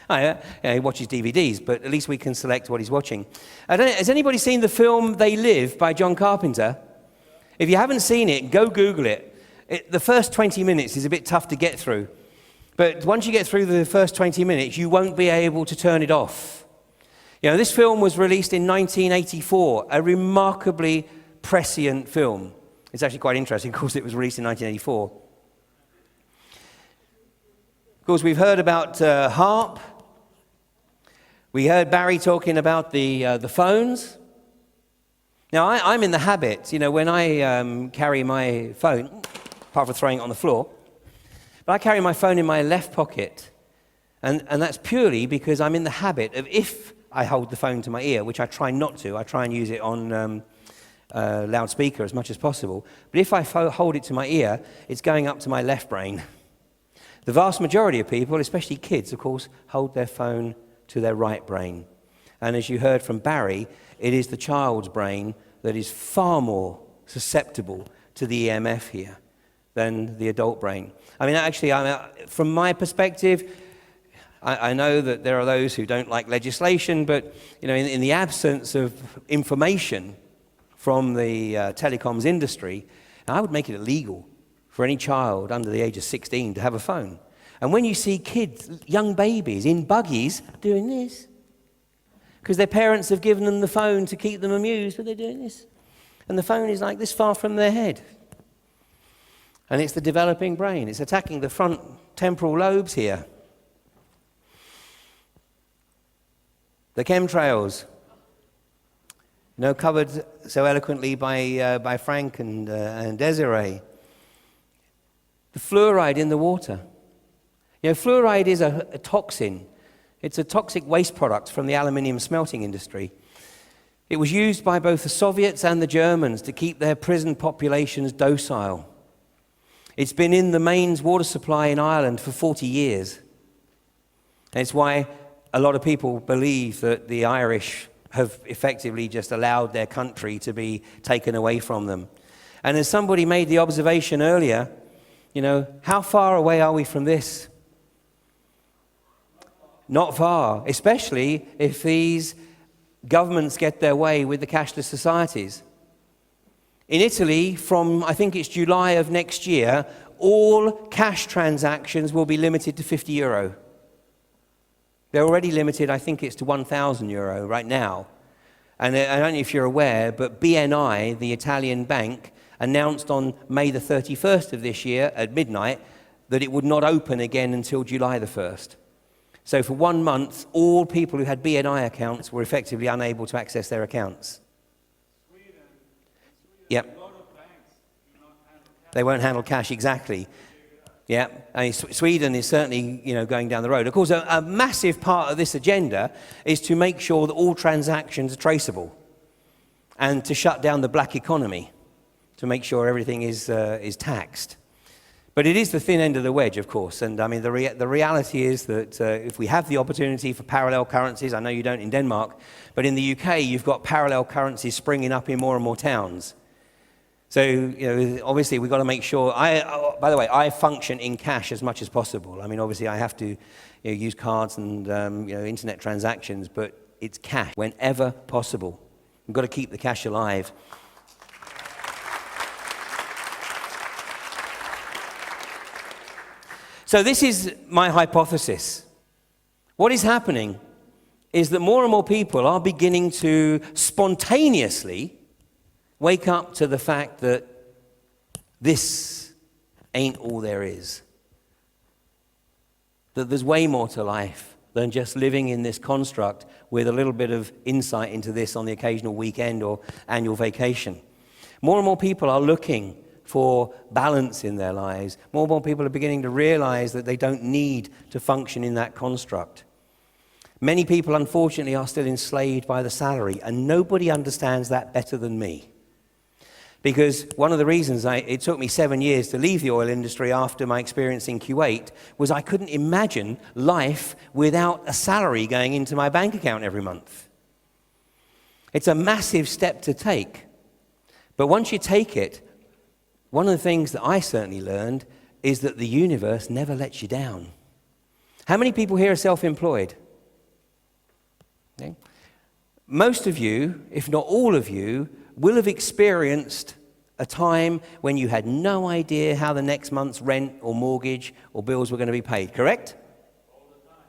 He watches DVDs, but at least we can select what he's watching. Has anybody seen the film They Live by John Carpenter? If you haven't seen it, go Google it. The first 20 minutes is a bit tough to get through. But once you get through the first 20 minutes, you won't be able to turn it off. This film was released in 1984, a remarkably prescient film. It's actually quite interesting, of course, it was released in 1984. Of course, we've heard about HARP. We heard Barry talking about the phones. Now, I'm in the habit, when I carry my phone, apart from throwing it on the floor, but I carry my phone in my left pocket. And that's purely because I'm in the habit of, if I hold the phone to my ear, which I try not to, I try and use it on loudspeaker as much as possible. But if I hold it to my ear, it's going up to my left brain. The vast majority of people, especially kids, of course, hold their phone to their right brain. And as you heard from Barry, it is the child's brain that is far more susceptible to the EMF here than the adult brain. I mean, actually, from my perspective, I know that there are those who don't like legislation, but in the absence of information from the telecoms industry, I would make it illegal for any child under the age of 16 to have a phone. And when you see kids, young babies in buggies doing this, because their parents have given them the phone to keep them amused, but they're doing this. And the phone is like this far from their head. And it's the developing brain. It's attacking the front temporal lobes here. The chemtrails, covered so eloquently by Frank and Desiree. The fluoride in the water. Fluoride is a toxin. It's a toxic waste product from the aluminium smelting industry. It was used by both the Soviets and the Germans to keep their prison populations docile. It's been in the mains water supply in Ireland for 40 years. And it's why a lot of people believe that the Irish have effectively just allowed their country to be taken away from them. And as somebody made the observation earlier, how far away are we from this? Not far, especially if these governments get their way with the cashless societies. In Italy, from I think it's July of next year, all cash transactions will be limited to €50. They're already limited, I think it's to €1,000 right now. And I don't know if you're aware, but BNI, the Italian bank, announced on May the 31st of this year at midnight that it would not open again until July the 1st. So for 1 month, all people who had BNI accounts were effectively unable to access their accounts. Yep. A lot of banks do not handle cash. They won't handle cash, exactly. Yeah, I mean, Sweden is certainly, going down the road. Of course, a massive part of this agenda is to make sure that all transactions are traceable and to shut down the black economy, to make sure everything is taxed. But it is the thin end of the wedge, of course. And I mean, the reality is that if we have the opportunity for parallel currencies, I know you don't in Denmark, but in the UK, you've got parallel currencies springing up in more and more towns. So, obviously, we've got to make sure. By the way, I function in cash as much as possible. I mean, obviously, I have to use cards and internet transactions, but it's cash whenever possible. We've got to keep the cash alive. So this is my hypothesis. What is happening is that more and more people are beginning to spontaneously wake up to the fact that this ain't all there is. That there's way more to life than just living in this construct with a little bit of insight into this on the occasional weekend or annual vacation. More and more people are looking for balance in their lives. More and more people are beginning to realize that they don't need to function in that construct. Many people, unfortunately, are still enslaved by the salary, and nobody understands that better than me. Because one of the reasons it took me 7 years to leave the oil industry after my experience in Kuwait was I couldn't imagine life without a salary going into my bank account every month. It's a massive step to take. But once you take it, one of the things that I certainly learned is that the universe never lets you down. How many people here are self-employed? Okay. Most of you, if not all of you, will have experienced a time when you had no idea how the next month's rent or mortgage or bills were going to be paid, correct? All the time.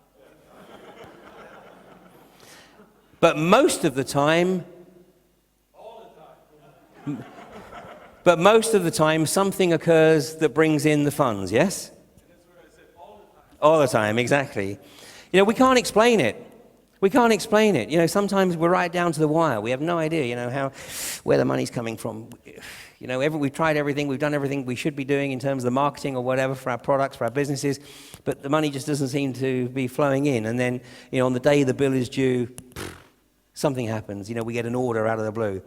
But most of the time, but most of the time, something occurs that brings in the funds, yes? That's what I said, all the time. All the time, exactly. We can't explain it. We can't explain it. Sometimes we're right down to the wire. We have no idea, where the money's coming from. We've tried everything, we've done everything we should be doing in terms of the marketing or whatever for our products, for our businesses, but the money just doesn't seem to be flowing in. And then, on the day the bill is due, something happens. We get an order out of the blue.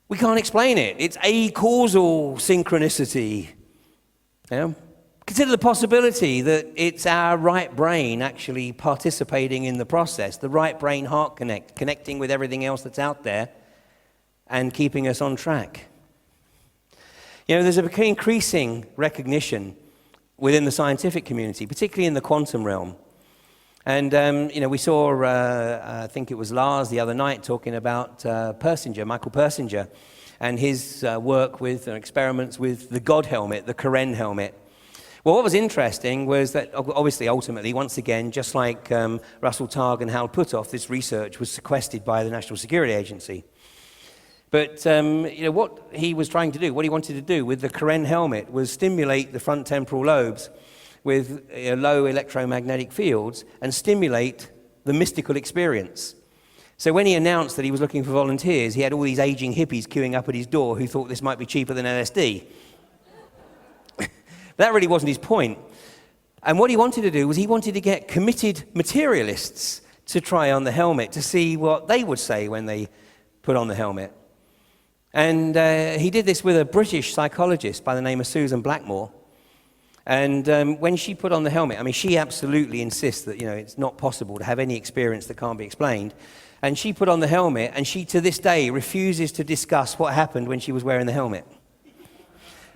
We can't explain it. It's acausal synchronicity. Consider the possibility that it's our right brain actually participating in the process, the right brain heart connecting with everything else that's out there and keeping us on track. There's an increasing recognition within the scientific community, particularly in the quantum realm. And, we saw, I think it was Lars the other night, talking about Michael Persinger, and his work with experiments with the God helmet, the Karen helmet. Well, what was interesting was that, obviously, ultimately, once again, just like Russell Targ and Hal Puthoff, this research was sequestered by the National Security Agency. But, what he was trying to do, what he wanted to do with the Karen helmet was stimulate the front temporal lobes with low electromagnetic fields and stimulate the mystical experience. So when he announced that he was looking for volunteers, he had all these aging hippies queuing up at his door who thought this might be cheaper than LSD. That really wasn't his point. And what he wanted to do was he wanted to get committed materialists to try on the helmet to see what they would say when they put on the helmet. And he did this with a British psychologist by the name of Susan Blackmore. And when she put on the helmet, she absolutely insists that, it's not possible to have any experience that can't be explained. And she put on the helmet, and she, to this day, refuses to discuss what happened when she was wearing the helmet,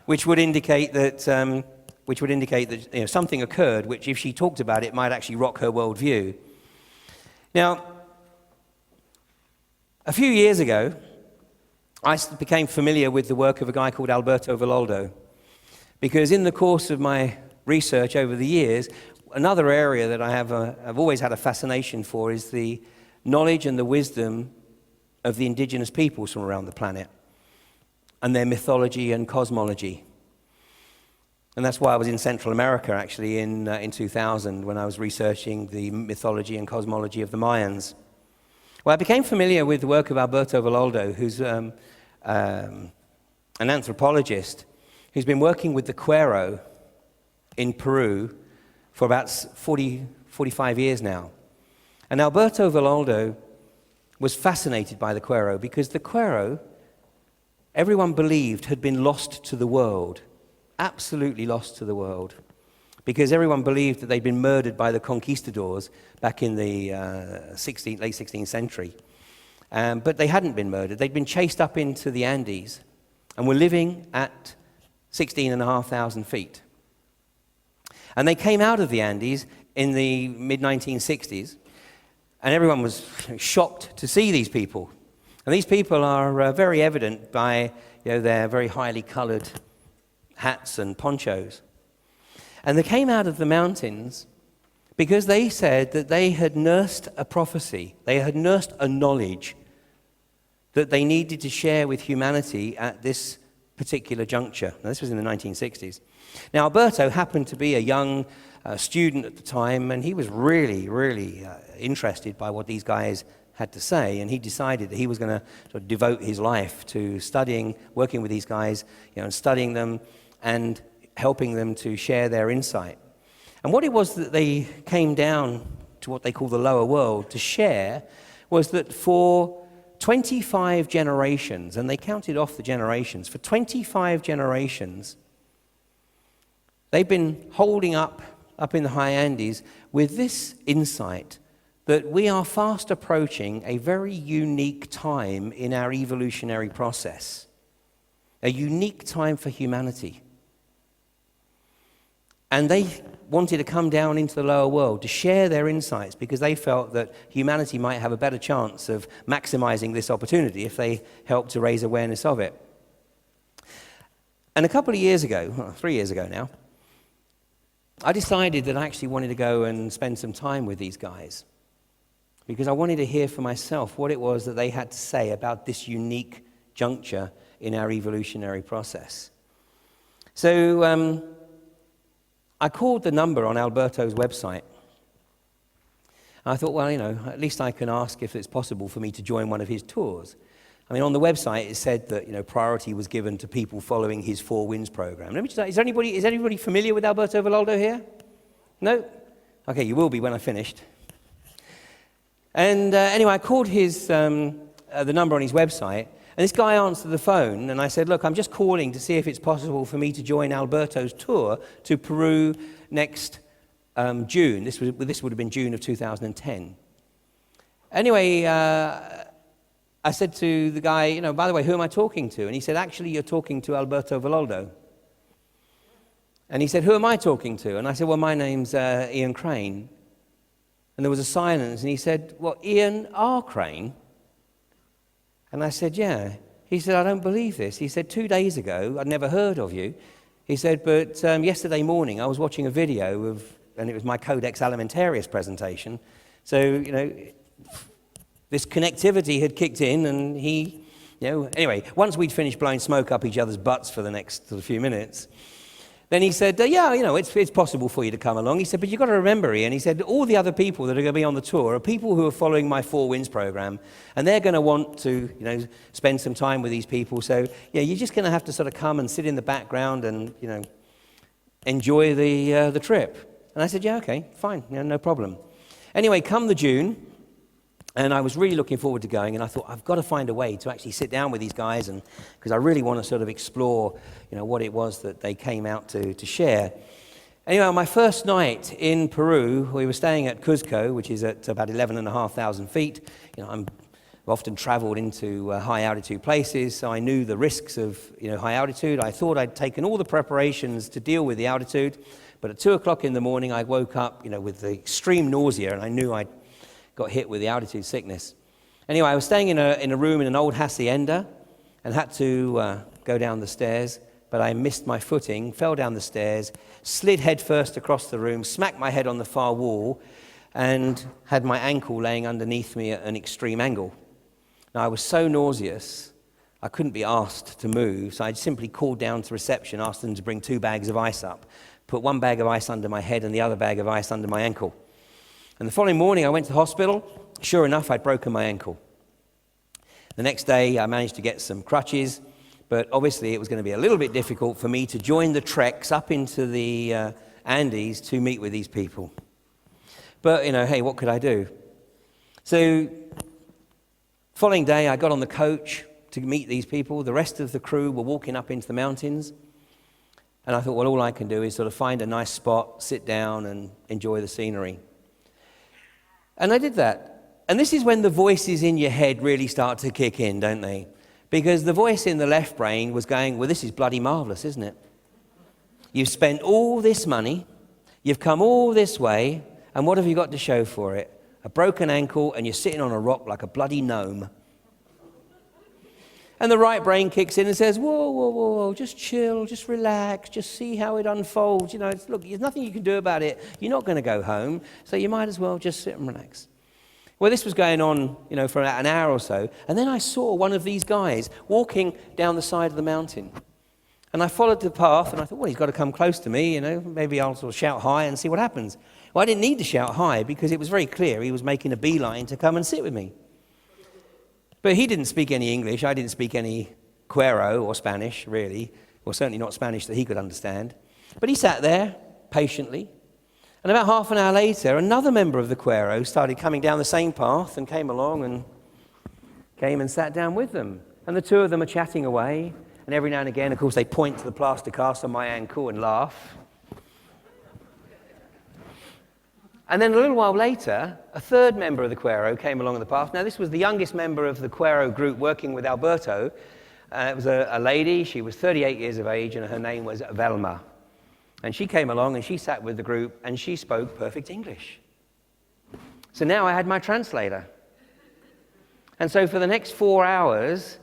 which would indicate that something occurred, which, if she talked about it, might actually rock her worldview. Now, a few years ago, I became familiar with the work of a guy called Alberto Villoldo, because in the course of my research over the years, another area that I've always had a fascination for is the knowledge and the wisdom of the indigenous peoples from around the planet and their mythology and cosmology. And that's why I was in Central America, actually, in 2000, when I was researching the mythology and cosmology of the Mayans. Well, I became familiar with the work of Alberto Villoldo, who's an anthropologist who's been working with the Cuero in Peru for about 45 years now. And Alberto Villoldo was fascinated by the Cuero because the Cuero, everyone believed, had been lost to the world, absolutely lost to the world, because everyone believed that they'd been murdered by the conquistadors back in the late 16th century. But they hadn't been murdered. They'd been chased up into the Andes and were living at 16,500 feet. And they came out of the Andes in the mid-1960s, and everyone was shocked to see these people. And these people are very evident by their very highly colored hats and ponchos. And they came out of the mountains because they said that they had nursed a prophecy, they had nursed a knowledge that they needed to share with humanity at this particular juncture. Now, this was in the 1960s. Now, Alberto happened to be a young student at the time, and he was really, really interested by what these guys had to say, and he decided that he was going to sort of devote his life to studying, working with these guys, and studying them and helping them to share their insight. And what it was that they came down to what they call the lower world to share was that for 25 generations, and they counted off the generations, for 25 generations, they've been holding up in the high Andes with this insight that we are fast approaching a very unique time in our evolutionary process, a unique time for humanity. And they wanted to come down into the lower world to share their insights because they felt that humanity might have a better chance of maximizing this opportunity if they helped to raise awareness of it. And a couple of years ago, 3 years ago now, I decided that I actually wanted to go and spend some time with these guys because I wanted to hear for myself what it was that they had to say about this unique juncture in our evolutionary process. So I called the number on Alberto's website. And I thought, well, at least I can ask if it's possible for me to join one of his tours. I mean, on the website, it said that, priority was given to people following his Four Winds program. Let me just say, is anybody familiar with Alberto Valloldo here? No? Okay, you will be when I finished. And anyway, I called the number on his website, and this guy answered the phone, and I said, look, I'm just calling to see if it's possible for me to join Alberto's tour to Peru next June. This would have been June of 2010. Anyway, I said to the guy, by the way, who am I talking to? And he said, actually, you're talking to Alberto Valloldo. And he said, who am I talking to? And I said, well, my name's Ian Crane. And there was a silence, and he said, well, Ian R. Crane? And I said, yeah. He said, I don't believe this. He said, 2 days ago, I'd never heard of you. He said, but yesterday morning, I was watching a video and it was my Codex Alimentarius presentation. So, this connectivity had kicked in, and he, anyway, once we'd finished blowing smoke up each other's butts for the next few minutes, then he said, it's possible for you to come along. He said, but you've got to remember, Ian, he said, all the other people that are going to be on the tour are people who are following my Four Winds program, and they're going to want to, spend some time with these people. So, you're just going to have to sort of come and sit in the background and, enjoy the trip. And I said, yeah, okay, fine, no problem. Anyway, come the June, and I was really looking forward to going, and I thought, I've got to find a way to actually sit down with these guys, and because I really want to sort of explore, what it was that they came out to share. Anyway, on my first night in Peru, we were staying at Cuzco, which is at about 11,500 feet. I've often traveled into high altitude places, so I knew the risks of, high altitude. I thought I'd taken all the preparations to deal with the altitude, but at 2 o'clock in the morning, I woke up, with the extreme nausea, and I knew I'd got hit with the altitude sickness. Anyway, I was staying in a room in an old hacienda and had to go down the stairs, but I missed my footing, fell down the stairs, slid headfirst across the room, smacked my head on the far wall, and had my ankle laying underneath me at an extreme angle. Now, I was so nauseous, I couldn't be asked to move, so I simply called down to reception, asked them to bring 2 bags of ice up, put 1 bag of ice under my head and the other bag of ice under my ankle. And the following morning, I went to the hospital. Sure enough, I'd broken my ankle. The next day, I managed to get some crutches, but obviously it was going to be a little bit difficult for me to join the treks up into the Andes to meet with these people. But, hey, what could I do? So, following day, I got on the coach to meet these people. The rest of the crew were walking up into the mountains. And I thought, well, all I can do is sort of find a nice spot, sit down, and enjoy the scenery. And I did that. And this is when the voices in your head really start to kick in, don't they? Because the voice in the left brain was going, well, this is bloody marvelous, isn't it? You've spent all this money, you've come all this way, and what have you got to show for it? A broken ankle, and you're sitting on a rock like a bloody gnome. And the right brain kicks in and says, whoa, just chill, just relax, just see how it unfolds. Look, there's nothing you can do about it. You're not going to go home, so you might as well just sit and relax. Well, this was going on, for about an hour or so, and then I saw one of these guys walking down the side of the mountain. And I followed the path, and I thought, well, he's got to come close to me, maybe I'll sort of shout hi and see what happens. Well, I didn't need to shout hi because it was very clear he was making a beeline to come and sit with me. But he didn't speak any English. I didn't speak any Cuero or Spanish, really, or certainly not Spanish that he could understand. But he sat there patiently. And about half an hour later, another member of the Cuero started coming down the same path and came along and came and sat down with them. And the two of them are chatting away. And every now and again, of course, they point to the plaster cast on my ankle and laugh. And then a little while later, a third member of the Cuero came along the path. Now, this was the youngest member of the Cuero group working with Alberto. It was a lady. She was 38 years of age, and her name was Velma. And she came along, and she sat with the group, and she spoke perfect English. So now I had my translator. And so for the next 4 hours,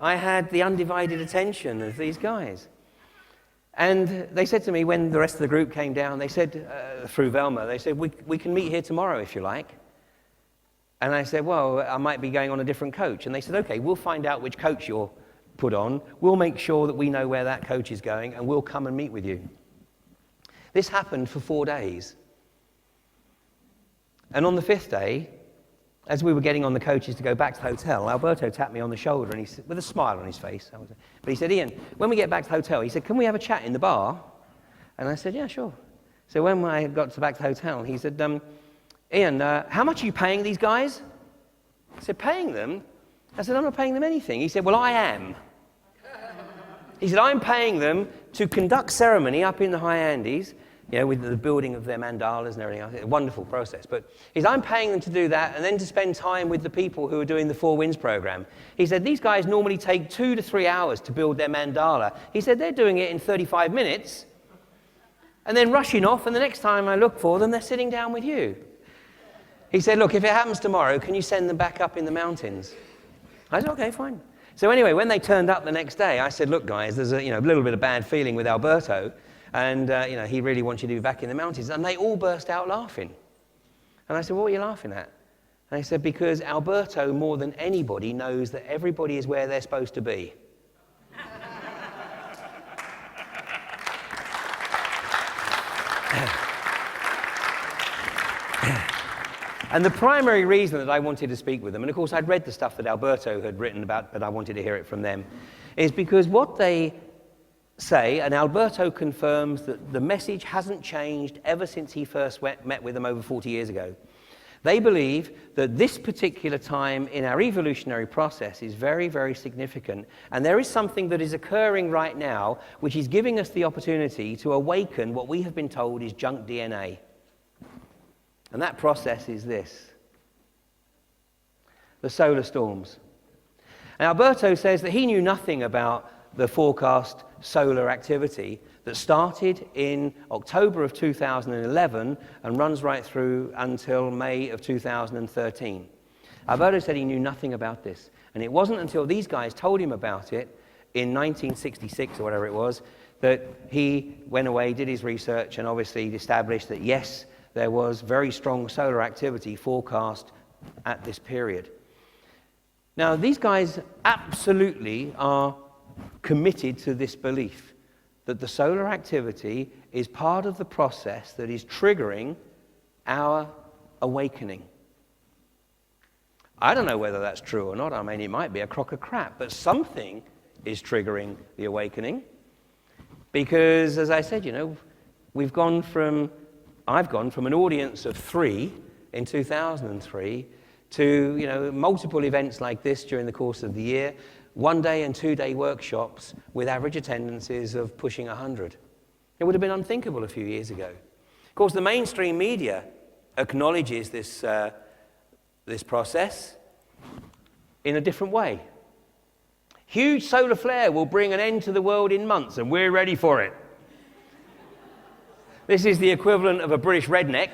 I had the undivided attention of these guys. And they said to me when the rest of the group came down, they said, through Velma, they said, we can meet here tomorrow if you like. And I said, well, I might be going on a different coach. And they said, okay, we'll find out which coach you're put on. We'll make sure that we know where that coach is going, and we'll come and meet with you. This happened for 4 days. And on the 5th day, as we were getting on the coaches to go back to the hotel, Alberto tapped me on the shoulder, and he said, with a smile on his face. But he said, Ian, when we get back to the hotel, he said, can we have a chat in the bar? And I said, yeah, sure. So when I got back to the hotel, he said, Ian, how much are you paying these guys? I said, paying them? I said, I'm not paying them anything. He said, well, I am. He said, I'm paying them to conduct ceremony up in the high Andes, with the building of their mandalas and everything else. It's a wonderful process. But he said, I'm paying them to do that and then to spend time with the people who are doing the Four Winds program. He said, these guys normally take 2 to 3 hours to build their mandala. He said, they're doing it in 35 minutes and then rushing off, and the next time I look for them, they're sitting down with you. He said, look, if it happens tomorrow, can you send them back up in the mountains? I said, okay, fine. So anyway, when they turned up the next day, I said, look, guys, there's a little bit of bad feeling with Alberto. And, he really wants you to be back in the mountains. And they all burst out laughing. And I said, what are you laughing at? And they said, because Alberto, more than anybody, knows that everybody is where they're supposed to be. And the primary reason that I wanted to speak with them, and of course I'd read the stuff that Alberto had written about, but I wanted to hear it from them, is because what they say, and Alberto confirms that the message hasn't changed ever since he first met with them over 40 years ago. They believe that this particular time in our evolutionary process is very, very significant, and there is something that is occurring right now which is giving us the opportunity to awaken what we have been told is junk DNA. And that process is this: the solar storms. And Alberto says that he knew nothing about the forecast solar activity that started in October of 2011 and runs right through until May of 2013. Alberto said he knew nothing about this. And it wasn't until these guys told him about it in 1966 or whatever it was that he went away, did his research, and obviously established that yes, there was very strong solar activity forecast at this period. Now, these guys absolutely are committed to this belief that the solar activity is part of the process that is triggering our awakening. I don't know whether that's true or not. I mean, it might be a crock of crap, but something is triggering the awakening. Because, as I said, I've gone from an audience of 3 in 2003 to, multiple events like this during the course of the year, 1-day and 2-day workshops with average attendances of pushing 100. It would have been unthinkable a few years ago. Of course, the mainstream media acknowledges this process in a different way. Huge solar flare will bring an end to the world in months, and we're ready for it. This is the equivalent of a British redneck.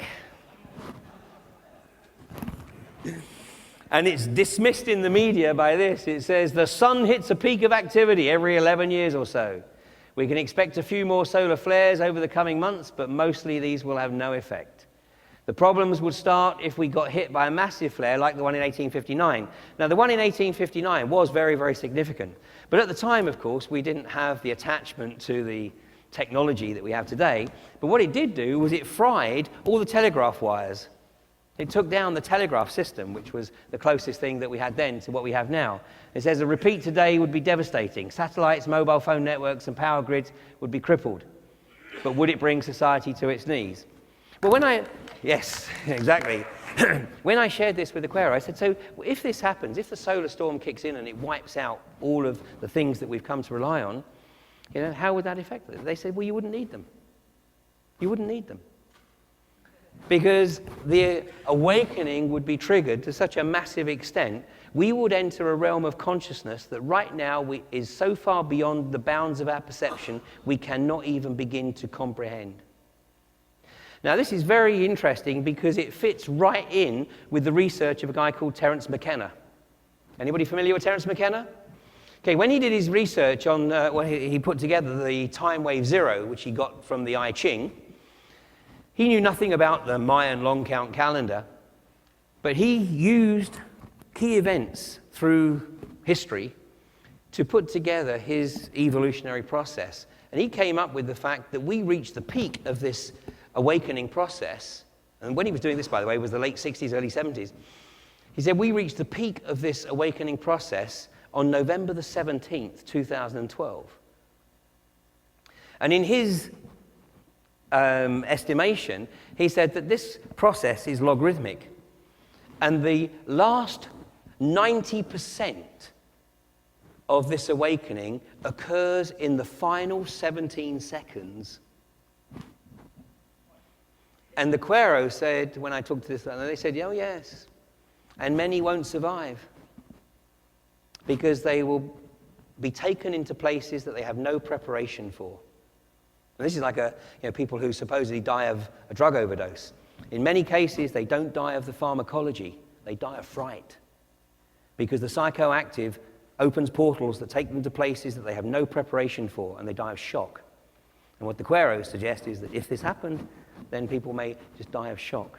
And it's dismissed in the media by this. It says, the sun hits a peak of activity every 11 years or so. We can expect a few more solar flares over the coming months, but mostly these will have no effect. The problems would start if we got hit by a massive flare like the one in 1859. Now, the one in 1859 was very, very significant. But at the time, of course, we didn't have the attachment to the technology that we have today. But what it did do was it fried all the telegraph wires. It took down the telegraph system, which was the closest thing that we had then to what we have now. It says a repeat today would be devastating. Satellites, mobile phone networks, and power grids would be crippled. But would it bring society to its knees? Well, yes, exactly. When I shared this with the Quaero, I said, so if this happens, if the solar storm kicks in and it wipes out all of the things that we've come to rely on, how would that affect them? They said, well, you wouldn't need them. You wouldn't need them. Because the awakening would be triggered to such a massive extent, we would enter a realm of consciousness that right now is so far beyond the bounds of our perception, we cannot even begin to comprehend. Now, this is very interesting because it fits right in with the research of a guy called Terence McKenna. Anybody familiar with Terence McKenna? Okay, when he did his research on, he put together the time wave zero, which he got from the I Ching. He knew nothing about the Mayan long count calendar, but he used key events through history to put together his evolutionary process. And he came up with the fact that we reached the peak of this awakening process, and when he was doing this, by the way, was the late 60s, early 70s. He said, we reached the peak of this awakening process on November the 17th, 2012. And in his estimation, he said that this process is logarithmic. And the last 90% of this awakening occurs in the final 17 seconds. And the Quaero said, when I talked to this, they said, oh, yes. And many won't survive because they will be taken into places that they have no preparation for. And this is like people who supposedly die of a drug overdose. In many cases, they don't die of the pharmacology. They die of fright because the psychoactive opens portals that take them to places that they have no preparation for, and they die of shock. And what the Quaero suggests is that if this happened, then people may just die of shock.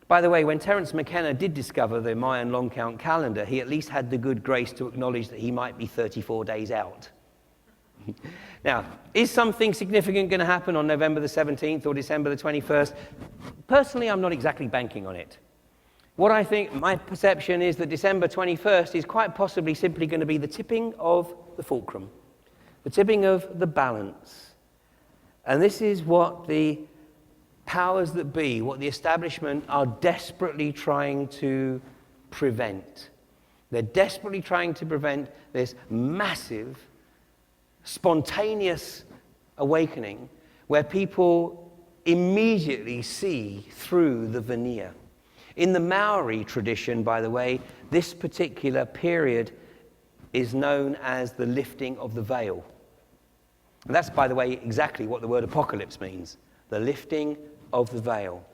By the way, when Terence McKenna did discover the Mayan long count calendar, he at least had the good grace to acknowledge that he might be 34 days out. Now, is something significant going to happen on November the 17th or December the 21st? Personally, I'm not exactly banking on it. What I think, my perception is that December 21st is quite possibly simply going to be the tipping of the fulcrum, the tipping of the balance. And this is what the powers that be, what the establishment are desperately trying to prevent. They're desperately trying to prevent this massive, spontaneous awakening where people immediately see through the veneer. In the Maori tradition, by the way, this particular period is known as the lifting of the veil. And that's, by the way, exactly what the word apocalypse means, the lifting of the veil.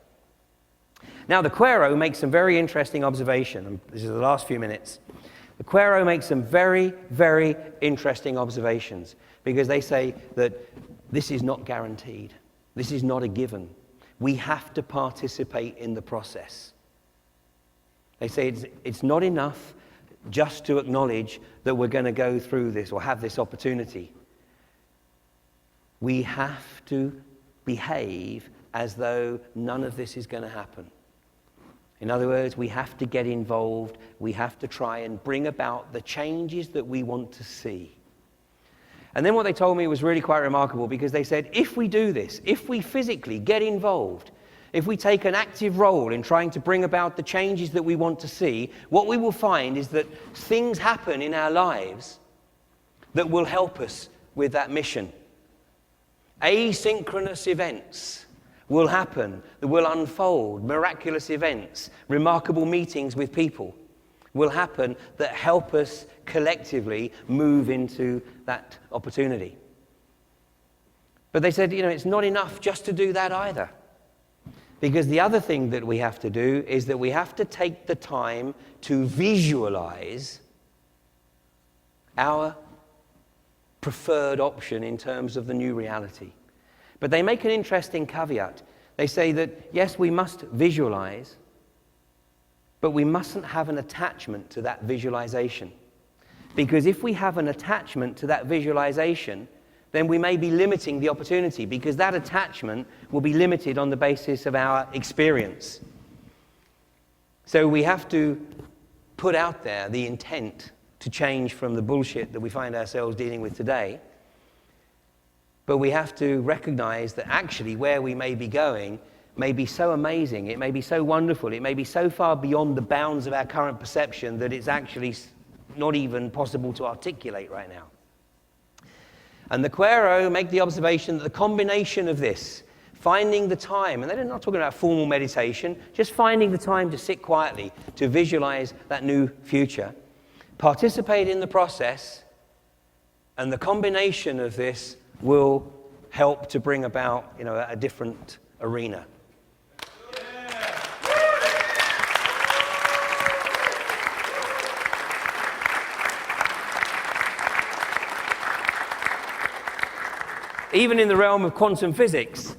Now, the Quaero makes some very interesting observation, and this is the last few minutes. The Quaero makes some very, very interesting observations because they say that this is not guaranteed. This is not a given. We have to participate in the process. They say it's not enough just to acknowledge that we're going to go through this or have this opportunity. We have to behave as though none of this is going to happen. In other words, we have to get involved. We have to try and bring about the changes that we want to see. And then what they told me was really quite remarkable because they said, if we do this, if we physically get involved, if we take an active role in trying to bring about the changes that we want to see, what we will find is that things happen in our lives that will help us with that mission. Asynchronous events will happen, that will unfold, miraculous events, remarkable meetings with people will happen that help us collectively move into that opportunity. But they said, it's not enough just to do that either. Because the other thing that we have to do is that we have to take the time to visualize our preferred option in terms of the new reality. But they make an interesting caveat. They say that, yes, we must visualize, but we mustn't have an attachment to that visualization. Because if we have an attachment to that visualization, then we may be limiting the opportunity, because that attachment will be limited on the basis of our experience. So we have to put out there the intent to change from the bullshit that we find ourselves dealing with today. But we have to recognize that actually where we may be going may be so amazing, it may be so wonderful, it may be so far beyond the bounds of our current perception that it's actually not even possible to articulate right now. And the Quero make the observation that the combination of this, finding the time, and they're not talking about formal meditation, just finding the time to sit quietly, to visualize that new future, participate in the process, and the combination of this will help to bring about, a different arena. Even in the realm of quantum physics,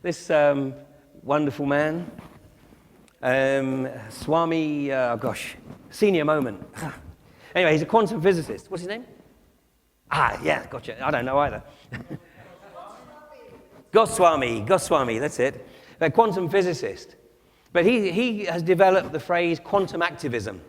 this wonderful man, Swami, senior moment. Anyway, he's a quantum physicist. What's his name? Yeah, gotcha. I don't know either. Goswami, that's it. A quantum physicist. But he has developed the phrase quantum activism.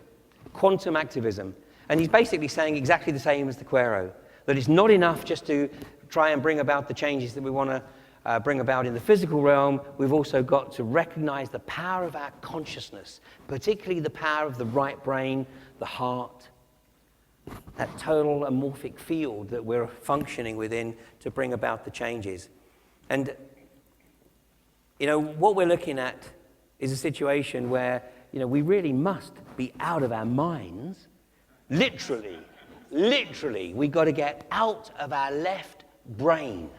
And he's basically saying exactly the same as the Quero, that it's not enough just to try and bring about the changes that we want to bring about in the physical realm. We've also got to recognize the power of our consciousness, particularly the power of the right brain, the heart, that total amorphic field that we're functioning within to bring about the changes. And, what we're looking at is a situation where, we really must be out of our minds. Literally, we've got to get out of our left brain,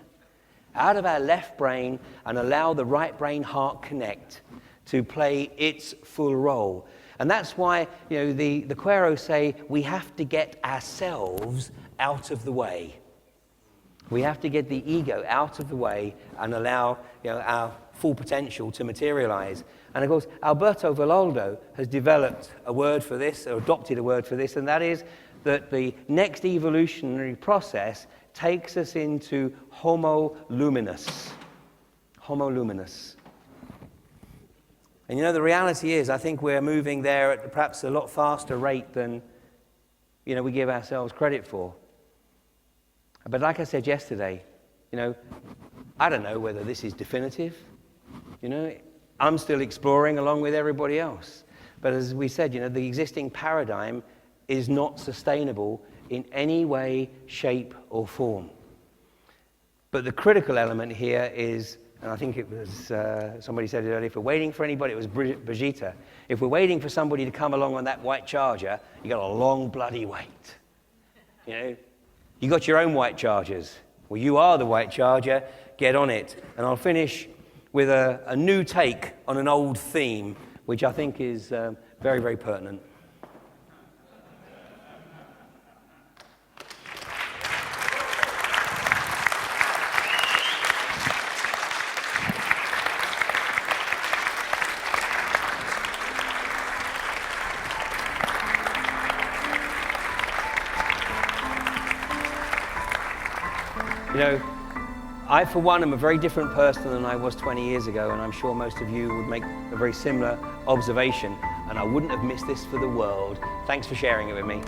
and allow the right brain heart connect to play its full role. And that's why, the Quero say we have to get ourselves out of the way. We have to get the ego out of the way and allow, our full potential to materialize. And of course, Alberto Villoldo has developed a word for this, or adopted a word for this, and that is that the next evolutionary process takes us into Homo luminous. And the reality is, I think we're moving there at perhaps a lot faster rate than, we give ourselves credit for. But like I said yesterday, I don't know whether this is definitive. I'm still exploring along with everybody else. But as we said, the existing paradigm is not sustainable in any way, shape, or form. But the critical element here is, and I think it was, somebody said it earlier, if we're waiting for anybody, it was Brigitte. If we're waiting for somebody to come along on that white charger, you got a long bloody wait. You got your own white chargers. Well, you are the white charger, get on it. And I'll finish with a new take on an old theme, which I think is very, very pertinent. I, for one, am a very different person than I was 20 years ago, and I'm sure most of you would make a very similar observation, and I wouldn't have missed this for the world. Thanks for sharing it with me.